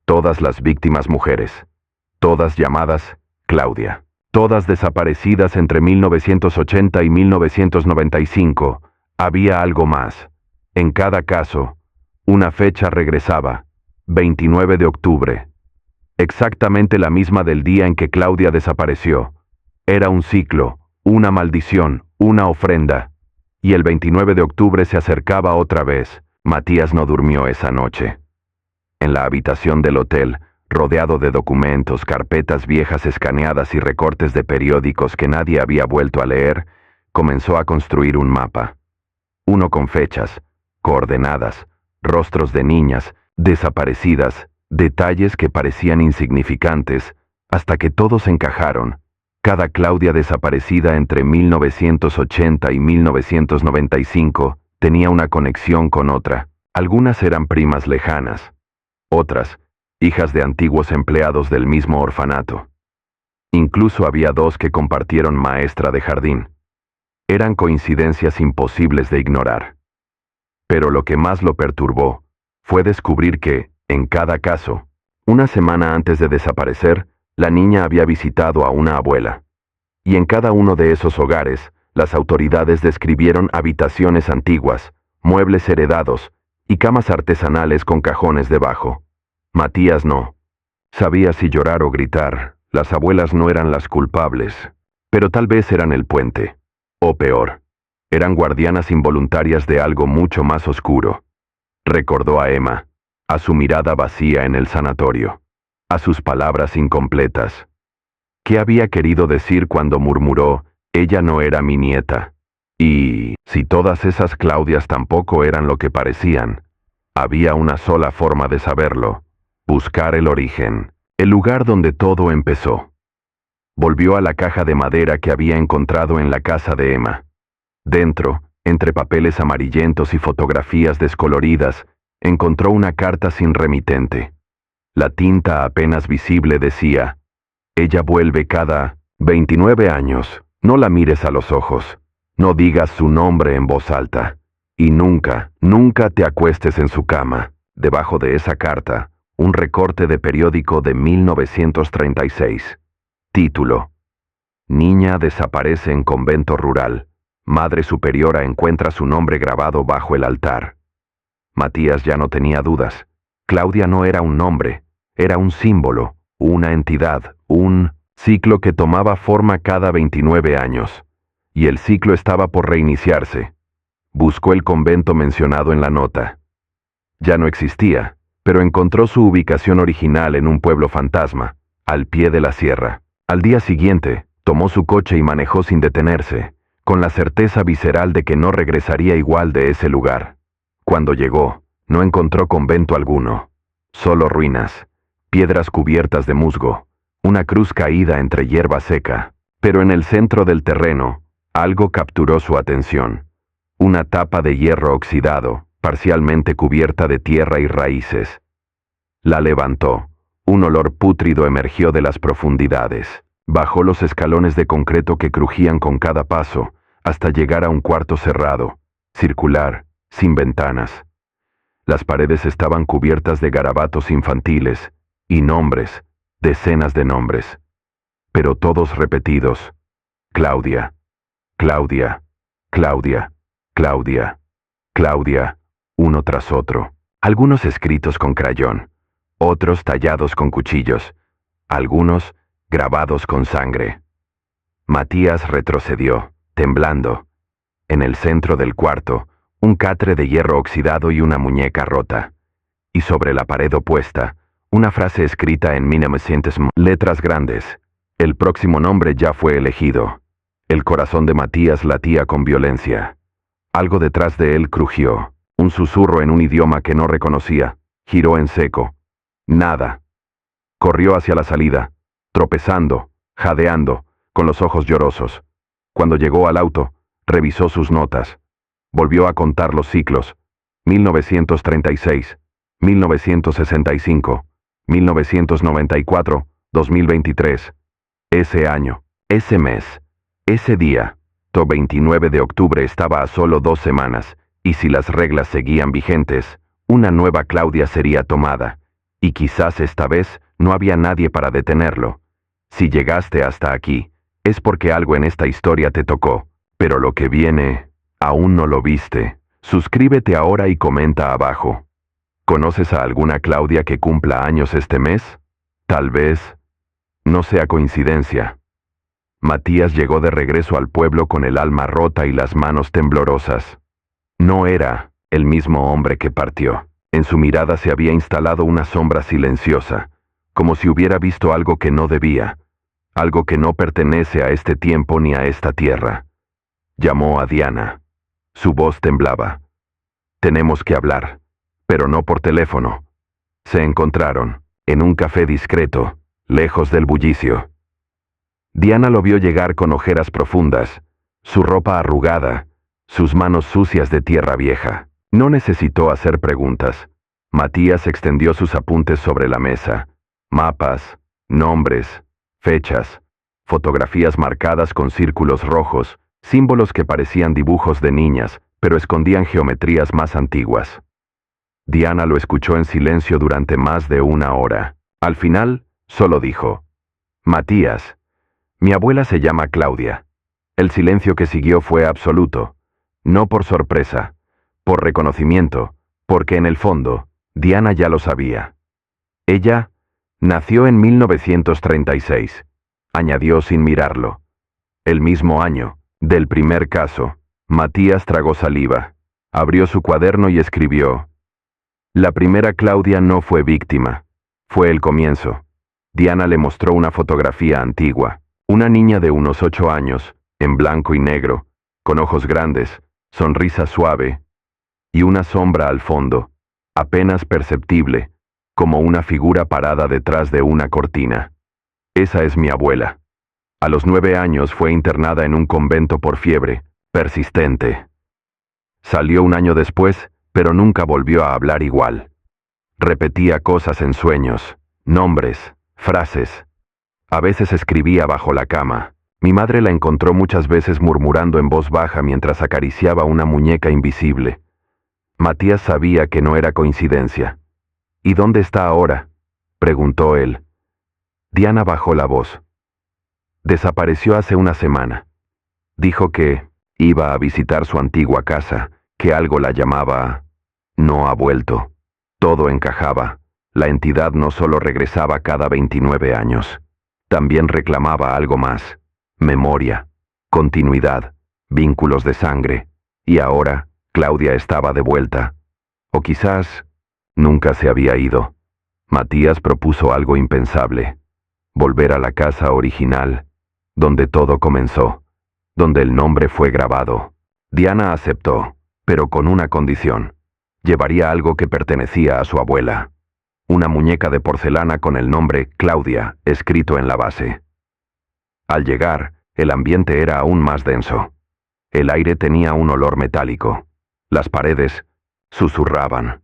todas las víctimas mujeres, todas llamadas Claudia, todas desaparecidas entre 1980 y 1995. Había algo más. En cada caso, una fecha regresaba, 29 de octubre. Exactamente la misma del día en que Claudia desapareció. Era un ciclo, una maldición, una ofrenda. Y el 29 de octubre se acercaba otra vez, Matías no durmió esa noche. En la habitación del hotel, rodeado de documentos, carpetas viejas escaneadas y recortes de periódicos que nadie había vuelto a leer, comenzó a construir un mapa. Uno con fechas, coordenadas, rostros de niñas, desaparecidas, detalles que parecían insignificantes, hasta que todos encajaron. Cada Claudia desaparecida entre 1980 y 1995 tenía una conexión con otra. Algunas eran primas lejanas, otras, hijas de antiguos empleados del mismo orfanato. Incluso había dos que compartieron maestra de jardín. Eran coincidencias imposibles de ignorar. Pero lo que más lo perturbó fue descubrir que, en cada caso, una semana antes de desaparecer, la niña había visitado a una abuela. Y en cada uno de esos hogares, las autoridades describieron habitaciones antiguas, muebles heredados y camas artesanales con cajones debajo. Matías no sabía si llorar o gritar. Las abuelas no eran las culpables, pero tal vez eran el puente. O peor, eran guardianas involuntarias de algo mucho más oscuro. Recordó a Emma, a su mirada vacía en el sanatorio, a sus palabras incompletas. ¿Qué había querido decir cuando murmuró, ella no era mi nieta? Y, si todas esas Claudias tampoco eran lo que parecían, había una sola forma de saberlo: buscar el origen, el lugar donde todo empezó. Volvió a la caja de madera que había encontrado en la casa de Emma. Dentro, entre papeles amarillentos y fotografías descoloridas, encontró una carta sin remitente. La tinta apenas visible decía: ella vuelve cada 29 años. No la mires a los ojos. No digas su nombre en voz alta. Y nunca, nunca te acuestes en su cama. Debajo de esa carta, un recorte de periódico de 1936. Título: Niña desaparece en convento rural. Madre superiora encuentra su nombre grabado bajo el altar. Matías ya no tenía dudas. Claudia no era un nombre, era un símbolo, una entidad, un ciclo que tomaba forma cada 29 años. Y el ciclo estaba por reiniciarse. Buscó el convento mencionado en la nota. Ya no existía, pero encontró su ubicación original en un pueblo fantasma, al pie de la sierra. Al día siguiente, tomó su coche y manejó sin detenerse, con la certeza visceral de que no regresaría igual de ese lugar. Cuando llegó, no encontró convento alguno, solo ruinas, piedras cubiertas de musgo, una cruz caída entre hierba seca. Pero en el centro del terreno, algo capturó su atención: una tapa de hierro oxidado, parcialmente cubierta de tierra y raíces. La levantó. Un olor pútrido emergió de las profundidades. Bajó los escalones de concreto que crujían con cada paso, hasta llegar a un cuarto cerrado, circular, sin ventanas. Las paredes estaban cubiertas de garabatos infantiles, y nombres, decenas de nombres, pero todos repetidos: Claudia, Claudia, Claudia, Claudia, Claudia, uno tras otro. Algunos escritos con crayón, otros tallados con cuchillos, algunos grabados con sangre. Matías retrocedió, temblando. En el centro del cuarto, un catre de hierro oxidado y una muñeca rota. Y sobre la pared opuesta, una frase escrita en 1900 letras grandes. El próximo nombre ya fue elegido. El corazón de Matías latía con violencia. Algo detrás de él crujió, un susurro en un idioma que no reconocía. Giró en seco. Nada. Corrió hacia la salida, tropezando, jadeando, con los ojos llorosos. Cuando llegó al auto, revisó sus notas. Volvió a contar los ciclos: 1936, 1965, 1994, 2023. Ese año, ese mes, ese día, 29 de octubre estaba a solo 2 semanas, y si las reglas seguían vigentes, una nueva Claudia sería tomada. Y quizás esta vez no había nadie para detenerlo. Si llegaste hasta aquí, es porque algo en esta historia te tocó. Pero lo que viene, aún no lo viste. Suscríbete ahora y comenta abajo. ¿Conoces a alguna Claudia que cumpla años este mes? Tal vez no sea coincidencia. Matías llegó de regreso al pueblo con el alma rota y las manos temblorosas. No era el mismo hombre que partió. En su mirada se había instalado una sombra silenciosa, como si hubiera visto algo que no debía, algo que no pertenece a este tiempo ni a esta tierra. Llamó a Diana. Su voz temblaba. Tenemos que hablar, pero no por teléfono. Se encontraron, en un café discreto, lejos del bullicio. Diana lo vio llegar con ojeras profundas, su ropa arrugada, sus manos sucias de tierra vieja. No necesitó hacer preguntas. Matías extendió sus apuntes sobre la mesa. Mapas, nombres, fechas, fotografías marcadas con círculos rojos, símbolos que parecían dibujos de niñas, pero escondían geometrías más antiguas. Diana lo escuchó en silencio durante más de una hora. Al final, solo dijo: Matías, mi abuela se llama Claudia. El silencio que siguió fue absoluto, no por sorpresa, por reconocimiento, porque en el fondo, Diana ya lo sabía. Ella nació en 1936, añadió sin mirarlo. El mismo año, del primer caso. Matías tragó saliva, abrió su cuaderno y escribió: La primera Claudia no fue víctima, fue el comienzo. Diana le mostró una fotografía antigua, una niña de unos 8 años, en blanco y negro, con ojos grandes, sonrisa suave, y una sombra al fondo, apenas perceptible, como una figura parada detrás de una cortina. Esa es mi abuela. A los 9 años fue internada en un convento por fiebre, persistente. Salió un año después, pero nunca volvió a hablar igual. Repetía cosas en sueños, nombres, frases. A veces escribía bajo la cama. Mi madre la encontró muchas veces murmurando en voz baja mientras acariciaba una muñeca invisible. Matías sabía que no era coincidencia. ¿Y dónde está ahora?, preguntó él. Diana bajó la voz. Desapareció hace una semana. Dijo que iba a visitar su antigua casa, que algo la llamaba. No ha vuelto. Todo encajaba. La entidad no solo regresaba cada 29 años. También reclamaba algo más. Memoria, continuidad, vínculos de sangre. Y ahora, Claudia estaba de vuelta. O quizás nunca se había ido. Matías propuso algo impensable. Volver a la casa original, donde todo comenzó, donde el nombre fue grabado. Diana aceptó, pero con una condición. Llevaría algo que pertenecía a su abuela. Una muñeca de porcelana con el nombre Claudia escrito en la base. Al llegar, el ambiente era aún más denso. El aire tenía un olor metálico. Las paredes susurraban.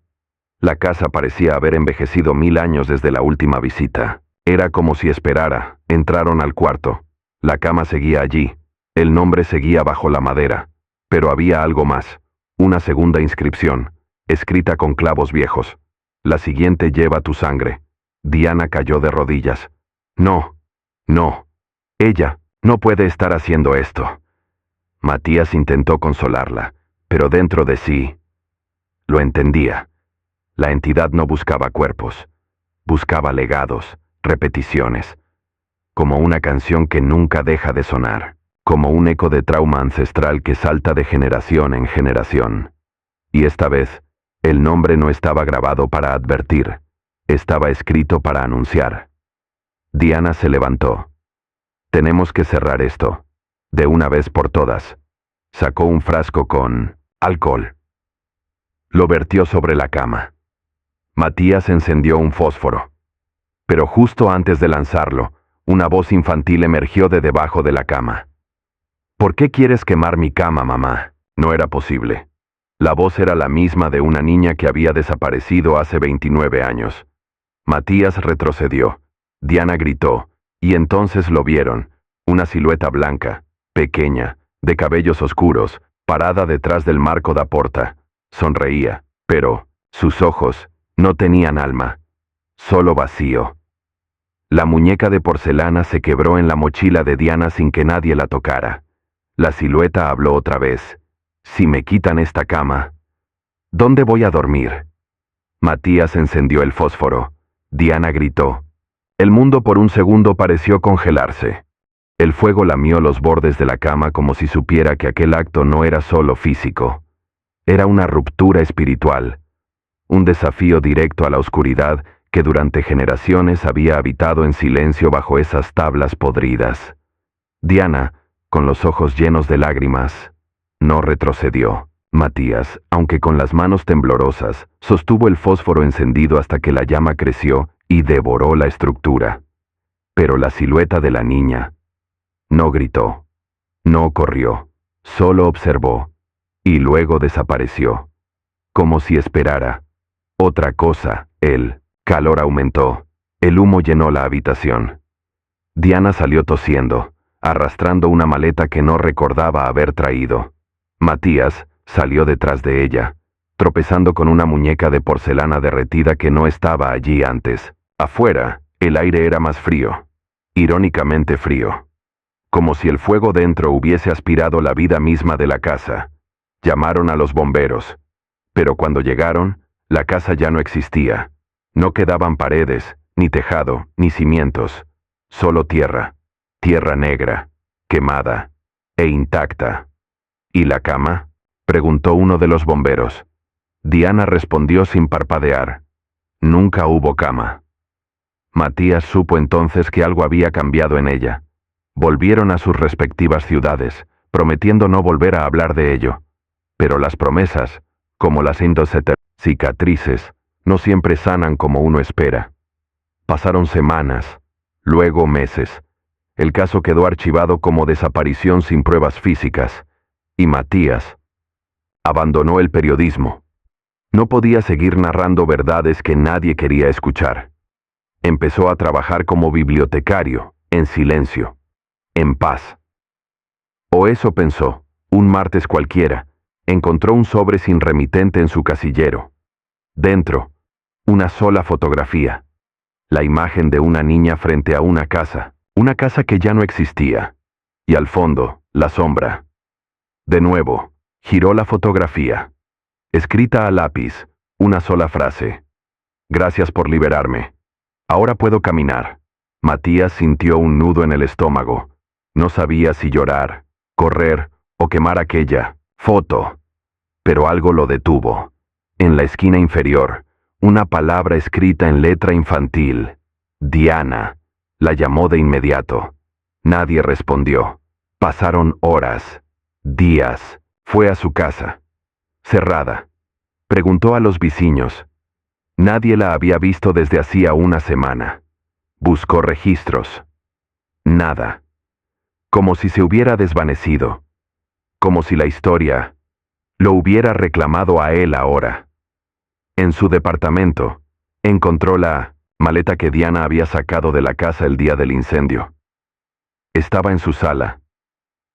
La casa parecía haber envejecido 1000 años desde la última visita. Era como si esperara. Entraron al cuarto. La cama seguía allí. El nombre seguía bajo la madera. Pero había algo más. Una segunda inscripción, escrita con clavos viejos. La siguiente lleva tu sangre. Diana cayó de rodillas. No, no. Ella no puede estar haciendo esto. Matías intentó consolarla, pero dentro de sí lo entendía. La entidad no buscaba cuerpos. Buscaba legados, repeticiones. Como una canción que nunca deja de sonar. Como un eco de trauma ancestral que salta de generación en generación. Y esta vez, el nombre no estaba grabado para advertir, estaba escrito para anunciar. Diana se levantó. Tenemos que cerrar esto, de una vez por todas. Sacó un frasco con alcohol. Lo vertió sobre la cama. Matías encendió un fósforo. Pero justo antes de lanzarlo, una voz infantil emergió de debajo de la cama. ¿Por qué quieres quemar mi cama, mamá? No era posible. La voz era la misma de una niña que había desaparecido hace 29 años. Matías retrocedió. Diana gritó, y entonces lo vieron, una silueta blanca, pequeña, de cabellos oscuros, parada detrás del marco da porta. Sonreía, pero sus ojos no tenían alma, solo vacío. La muñeca de porcelana se quebró en la mochila de Diana sin que nadie la tocara. La silueta habló otra vez. Si me quitan esta cama, ¿dónde voy a dormir? Matías encendió el fósforo. Diana gritó. El mundo por un segundo pareció congelarse. El fuego lamió los bordes de la cama como si supiera que aquel acto no era solo físico. Era una ruptura espiritual, un desafío directo a la oscuridad que durante generaciones había habitado en silencio bajo esas tablas podridas. Diana, con los ojos llenos de lágrimas, no retrocedió. Matías, aunque con las manos temblorosas, sostuvo el fósforo encendido hasta que la llama creció y devoró la estructura. Pero la silueta de la niña no gritó, no corrió, solo observó, y luego desapareció, como si esperara otra cosa. El calor aumentó, el humo llenó la habitación. Diana salió tosiendo, arrastrando una maleta que no recordaba haber traído. Matías salió detrás de ella, tropezando con una muñeca de porcelana derretida que no estaba allí antes. Afuera, el aire era más frío, irónicamente frío, como si el fuego dentro hubiese aspirado la vida misma de la casa. Llamaron a los bomberos, pero cuando llegaron, la casa ya no existía. No quedaban paredes, ni tejado, ni cimientos, solo tierra, tierra negra, quemada e intacta. ¿Y la cama?, preguntó uno de los bomberos. Diana respondió sin parpadear. Nunca hubo cama. Matías supo entonces que algo había cambiado en ella. Volvieron a sus respectivas ciudades, prometiendo no volver a hablar de ello. Pero las promesas, como las cicatrices, no siempre sanan como uno espera. Pasaron semanas, luego meses. El caso quedó archivado como desaparición sin pruebas físicas, y Matías abandonó el periodismo. No podía seguir narrando verdades que nadie quería escuchar. Empezó a trabajar como bibliotecario, en silencio, en paz. O eso pensó. Un martes cualquiera, encontró un sobre sin remitente en su casillero. Dentro, una sola fotografía. La imagen de una niña frente a una casa que ya no existía. Y al fondo, la sombra. De nuevo, giró la fotografía. Escrita a lápiz, una sola frase. Gracias por liberarme. Ahora puedo caminar. Matías sintió un nudo en el estómago. No sabía si llorar, correr o quemar aquella foto. Pero algo lo detuvo. En la esquina inferior, una palabra escrita en letra infantil. Diana. La llamó de inmediato. Nadie respondió. Pasaron horas, días. Fue a su casa. Cerrada. Preguntó a los vecinos. Nadie la había visto desde hacía una semana. Buscó registros. Nada. Como si se hubiera desvanecido. Como si la historia lo hubiera reclamado a él ahora. En su departamento, encontró la maleta que Diana había sacado de la casa el día del incendio. Estaba en su sala,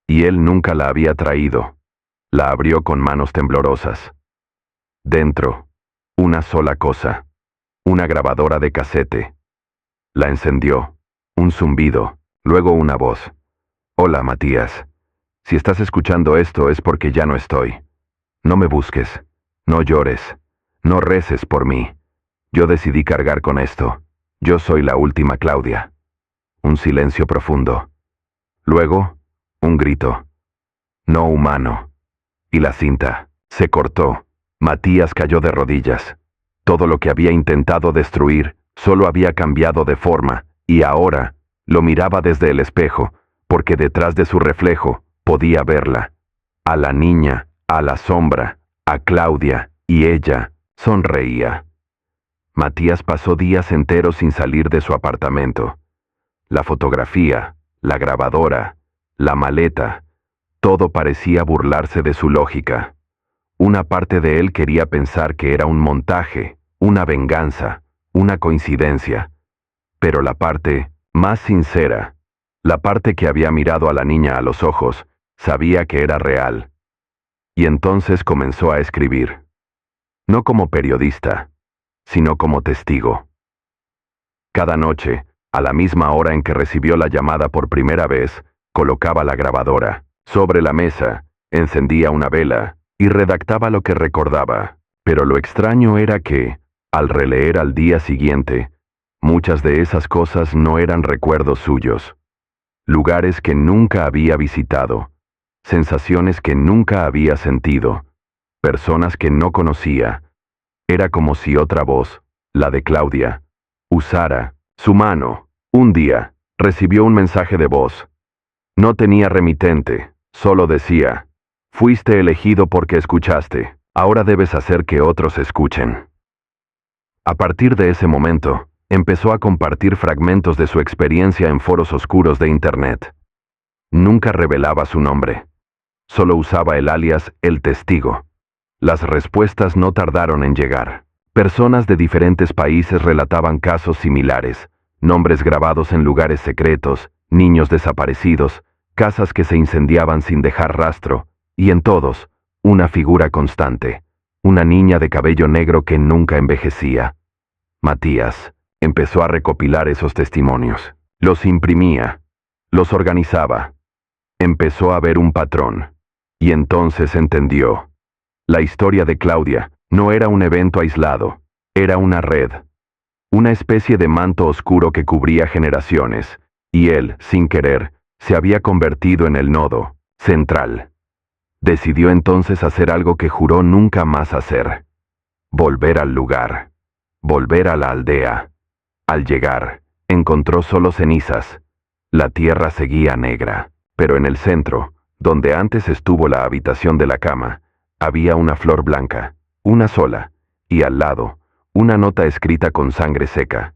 y él nunca la había traído. La abrió con manos temblorosas. Dentro, una sola cosa, una grabadora de casete. La encendió, un zumbido, luego una voz. Hola, Matías. Si estás escuchando esto es porque ya no estoy. No me busques, no llores, no reces por mí. Yo decidí cargar con esto. Yo soy la última Claudia. Un silencio profundo. Luego, un grito. No humano. Y la cinta se cortó. Matías cayó de rodillas. Todo lo que había intentado destruir solo había cambiado de forma, y ahora lo miraba desde el espejo, porque detrás de su reflejo podía verla. A la niña, a la sombra, a Claudia, y ella sonreía. Matías pasó días enteros sin salir de su apartamento. La fotografía, la grabadora, la maleta, todo parecía burlarse de su lógica. Una parte de él quería pensar que era un montaje, una venganza, una coincidencia. Pero la parte más sincera, la parte que había mirado a la niña a los ojos, sabía que era real. Y entonces comenzó a escribir. No como periodista, sino como testigo. Cada noche, a la misma hora en que recibió la llamada por primera vez, colocaba la grabadora sobre la mesa, encendía una vela y redactaba lo que recordaba. Pero lo extraño era que, al releer al día siguiente, muchas de esas cosas no eran recuerdos suyos. Lugares que nunca había visitado, sensaciones que nunca había sentido, personas que no conocía. Era como si otra voz, la de Claudia, usara su mano. Un día, recibió un mensaje de voz. No tenía remitente, solo decía: fuiste elegido porque escuchaste, ahora debes hacer que otros escuchen. A partir de ese momento, empezó a compartir fragmentos de su experiencia en foros oscuros de Internet. Nunca revelaba su nombre. Solo usaba el alias El Testigo. Las respuestas no tardaron en llegar. Personas de diferentes países relataban casos similares, nombres grabados en lugares secretos, niños desaparecidos, casas que se incendiaban sin dejar rastro, y en todos, una figura constante, una niña de cabello negro que nunca envejecía. Matías empezó a recopilar esos testimonios. Los imprimía, los organizaba. Empezó a ver un patrón. Y entonces entendió. La historia de Claudia no era un evento aislado, era una red. Una especie de manto oscuro que cubría generaciones, y él, sin querer, se había convertido en el nodo central. Decidió entonces hacer algo que juró nunca más hacer. Volver al lugar. Volver a la aldea. Al llegar, encontró solo cenizas. La tierra seguía negra, pero en el centro, donde antes estuvo la habitación de la cama, había una flor blanca, una sola, y al lado, una nota escrita con sangre seca.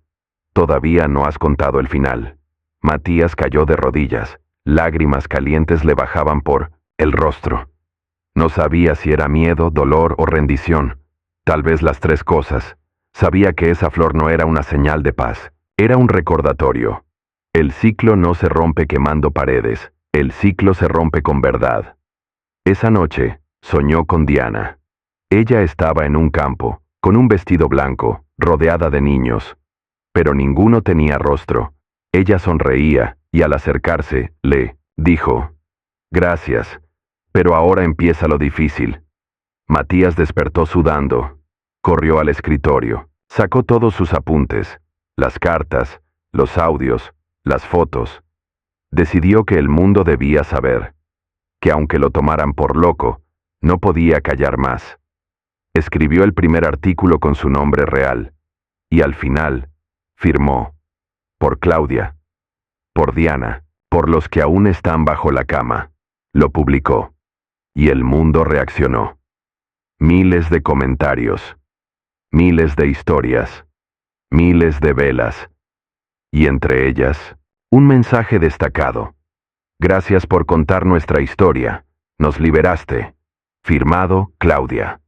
Todavía no has contado el final. Matías cayó de rodillas, lágrimas calientes le bajaban por el rostro. No sabía si era miedo, dolor o rendición, tal vez las tres cosas. Sabía que esa flor no era una señal de paz, era un recordatorio. El ciclo no se rompe quemando paredes, el ciclo se rompe con verdad. Esa noche, soñó con Diana. Ella estaba en un campo, con un vestido blanco, rodeada de niños. Pero ninguno tenía rostro. Ella sonreía, y al acercarse, le dijo: gracias, pero ahora empieza lo difícil. Matías despertó sudando. Corrió al escritorio, sacó todos sus apuntes, las cartas, los audios, las fotos. Decidió que el mundo debía saber, que aunque lo tomaran por loco, no podía callar más. Escribió el primer artículo con su nombre real, y al final, firmó: por Claudia, por Diana, por los que aún están bajo la cama. Lo publicó, y el mundo reaccionó. Miles de comentarios, miles de historias, miles de velas, y entre ellas, un mensaje destacado: gracias por contar nuestra historia, nos liberaste. Firmado, Claudia.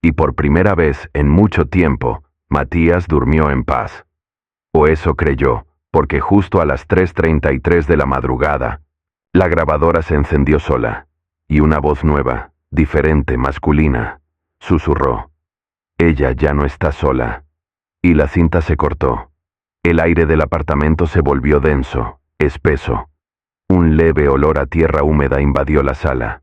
Y por primera vez en mucho tiempo, Matías durmió en paz. O eso creyó, porque justo a las 3:33 de la madrugada, la grabadora se encendió sola, y una voz nueva, diferente, masculina, susurró: ella ya no está sola. Y la cinta se cortó. El aire del apartamento se volvió denso, espeso. Un leve olor a tierra húmeda invadió la sala.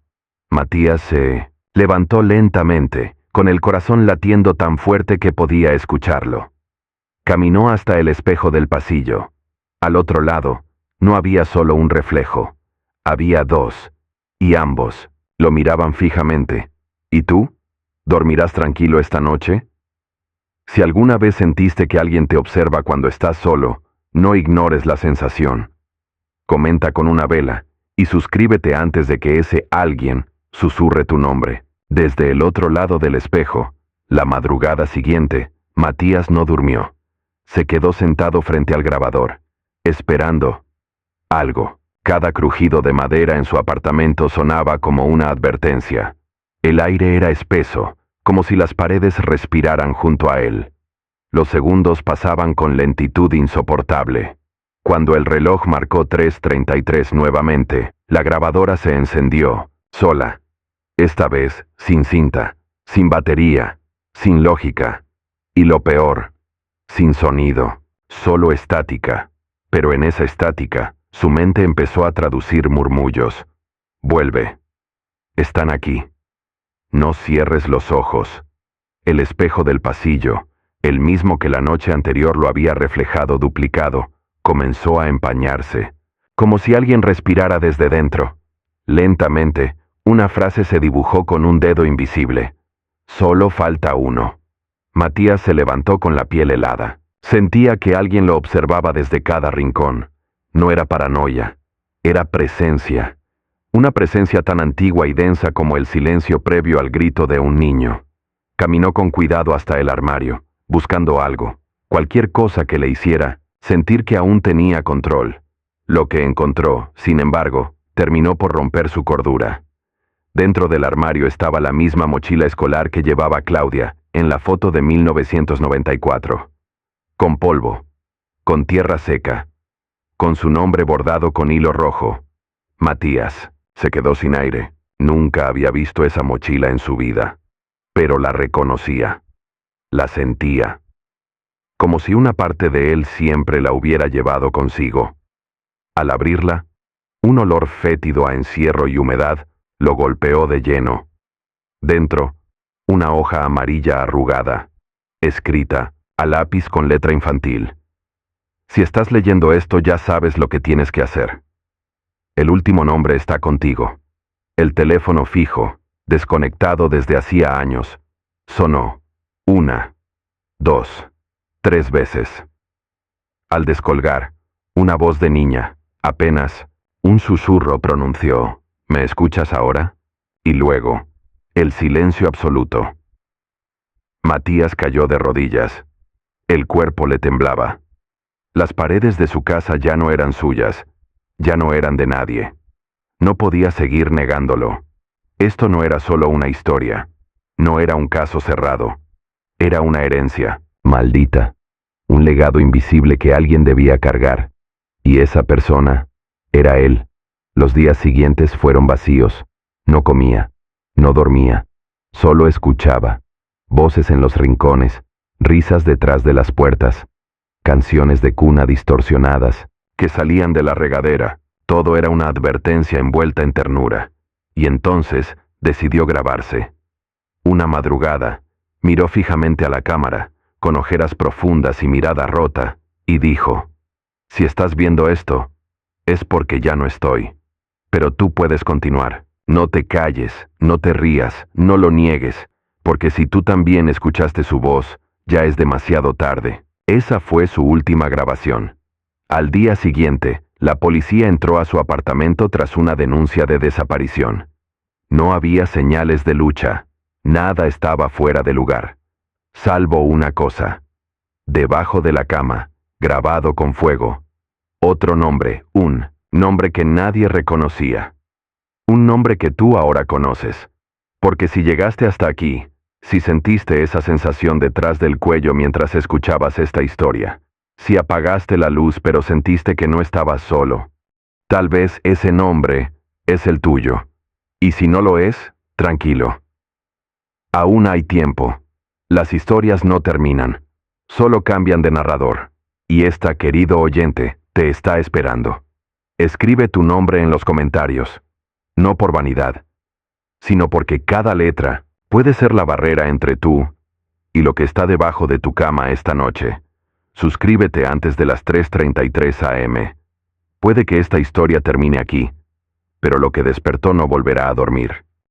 Matías se levantó lentamente, con el corazón latiendo tan fuerte que podía escucharlo. Caminó hasta el espejo del pasillo. Al otro lado, no había solo un reflejo. Había dos, y ambos lo miraban fijamente. ¿Y tú? ¿Dormirás tranquilo esta noche? Si alguna vez sentiste que alguien te observa cuando estás solo, no ignores la sensación. Comenta con una vela, y suscríbete antes de que ese alguien susurre tu nombre. Desde el otro lado del espejo, la madrugada siguiente, Matías no durmió. Se quedó sentado frente al grabador, esperando algo. Cada crujido de madera en su apartamento sonaba como una advertencia. El aire era espeso, como si las paredes respiraran junto a él. Los segundos pasaban con lentitud insoportable. Cuando el reloj marcó 3:33 nuevamente, la grabadora se encendió, sola. Esta vez, sin cinta, sin batería, sin lógica. Y lo peor, sin sonido, solo estática. Pero en esa estática, su mente empezó a traducir murmullos. Vuelve. Están aquí. No cierres los ojos. El espejo del pasillo, el mismo que la noche anterior lo había reflejado duplicado, comenzó a empañarse, como si alguien respirara desde dentro. Lentamente, una frase se dibujó con un dedo invisible. Solo falta uno. Matías se levantó con la piel helada. Sentía que alguien lo observaba desde cada rincón. No era paranoia, era presencia. Una presencia tan antigua y densa como el silencio previo al grito de un niño. Caminó con cuidado hasta el armario, buscando algo, cualquier cosa que le hiciera sentir que aún tenía control. Lo que encontró, sin embargo, terminó por romper su cordura. Dentro del armario estaba la misma mochila escolar que llevaba Claudia en la foto de 1994. Con polvo, con tierra seca, con su nombre bordado con hilo rojo. Matías se quedó sin aire. Nunca había visto esa mochila en su vida. Pero la reconocía. La sentía. Como si una parte de él siempre la hubiera llevado consigo. Al abrirla, un olor fétido a encierro y humedad lo golpeó de lleno. Dentro, una hoja amarilla arrugada, escrita a lápiz con letra infantil. Si estás leyendo esto ya sabes lo que tienes que hacer. El último nombre está contigo. El teléfono fijo, desconectado desde hacía años, sonó 1, 2, 3 veces. Al descolgar, una voz de niña, apenas un susurro pronunció, ¿me escuchas ahora? Y luego, el silencio absoluto. Matías cayó de rodillas. El cuerpo le temblaba. Las paredes de su casa ya no eran suyas, ya no eran de nadie. No podía seguir negándolo. Esto no era solo una historia, no era un caso cerrado. Era una herencia, maldita, un legado invisible que alguien debía cargar. Y esa persona era él. Los días siguientes fueron vacíos. No comía, no dormía, solo escuchaba. Voces en los rincones, risas detrás de las puertas, canciones de cuna distorsionadas que salían de la regadera. Todo era una advertencia envuelta en ternura. Y entonces decidió grabarse. Una madrugada, miró fijamente a la cámara, con ojeras profundas y mirada rota, y dijo, si estás viendo esto, es porque ya no estoy. Pero tú puedes continuar. No te calles, no te rías, no lo niegues, porque si tú también escuchaste su voz, ya es demasiado tarde. Esa fue su última grabación. Al día siguiente, la policía entró a su apartamento tras una denuncia de desaparición. No había señales de lucha, nada estaba fuera de lugar. Salvo una cosa. Debajo de la cama, grabado con fuego, otro nombre, un nombre que nadie reconocía. Un nombre que tú ahora conoces. Porque si llegaste hasta aquí, si sentiste esa sensación detrás del cuello mientras escuchabas esta historia, si apagaste la luz pero sentiste que no estabas solo, tal vez ese nombre es el tuyo. Y si no lo es, tranquilo. Aún hay tiempo. Las historias no terminan, solo cambian de narrador. Y esta, querido oyente, te está esperando. Escribe tu nombre en los comentarios, no por vanidad, sino porque cada letra puede ser la barrera entre tú y lo que está debajo de tu cama esta noche. Suscríbete antes de las 3:33 am. Puede que esta historia termine aquí, pero lo que despertó no volverá a dormir.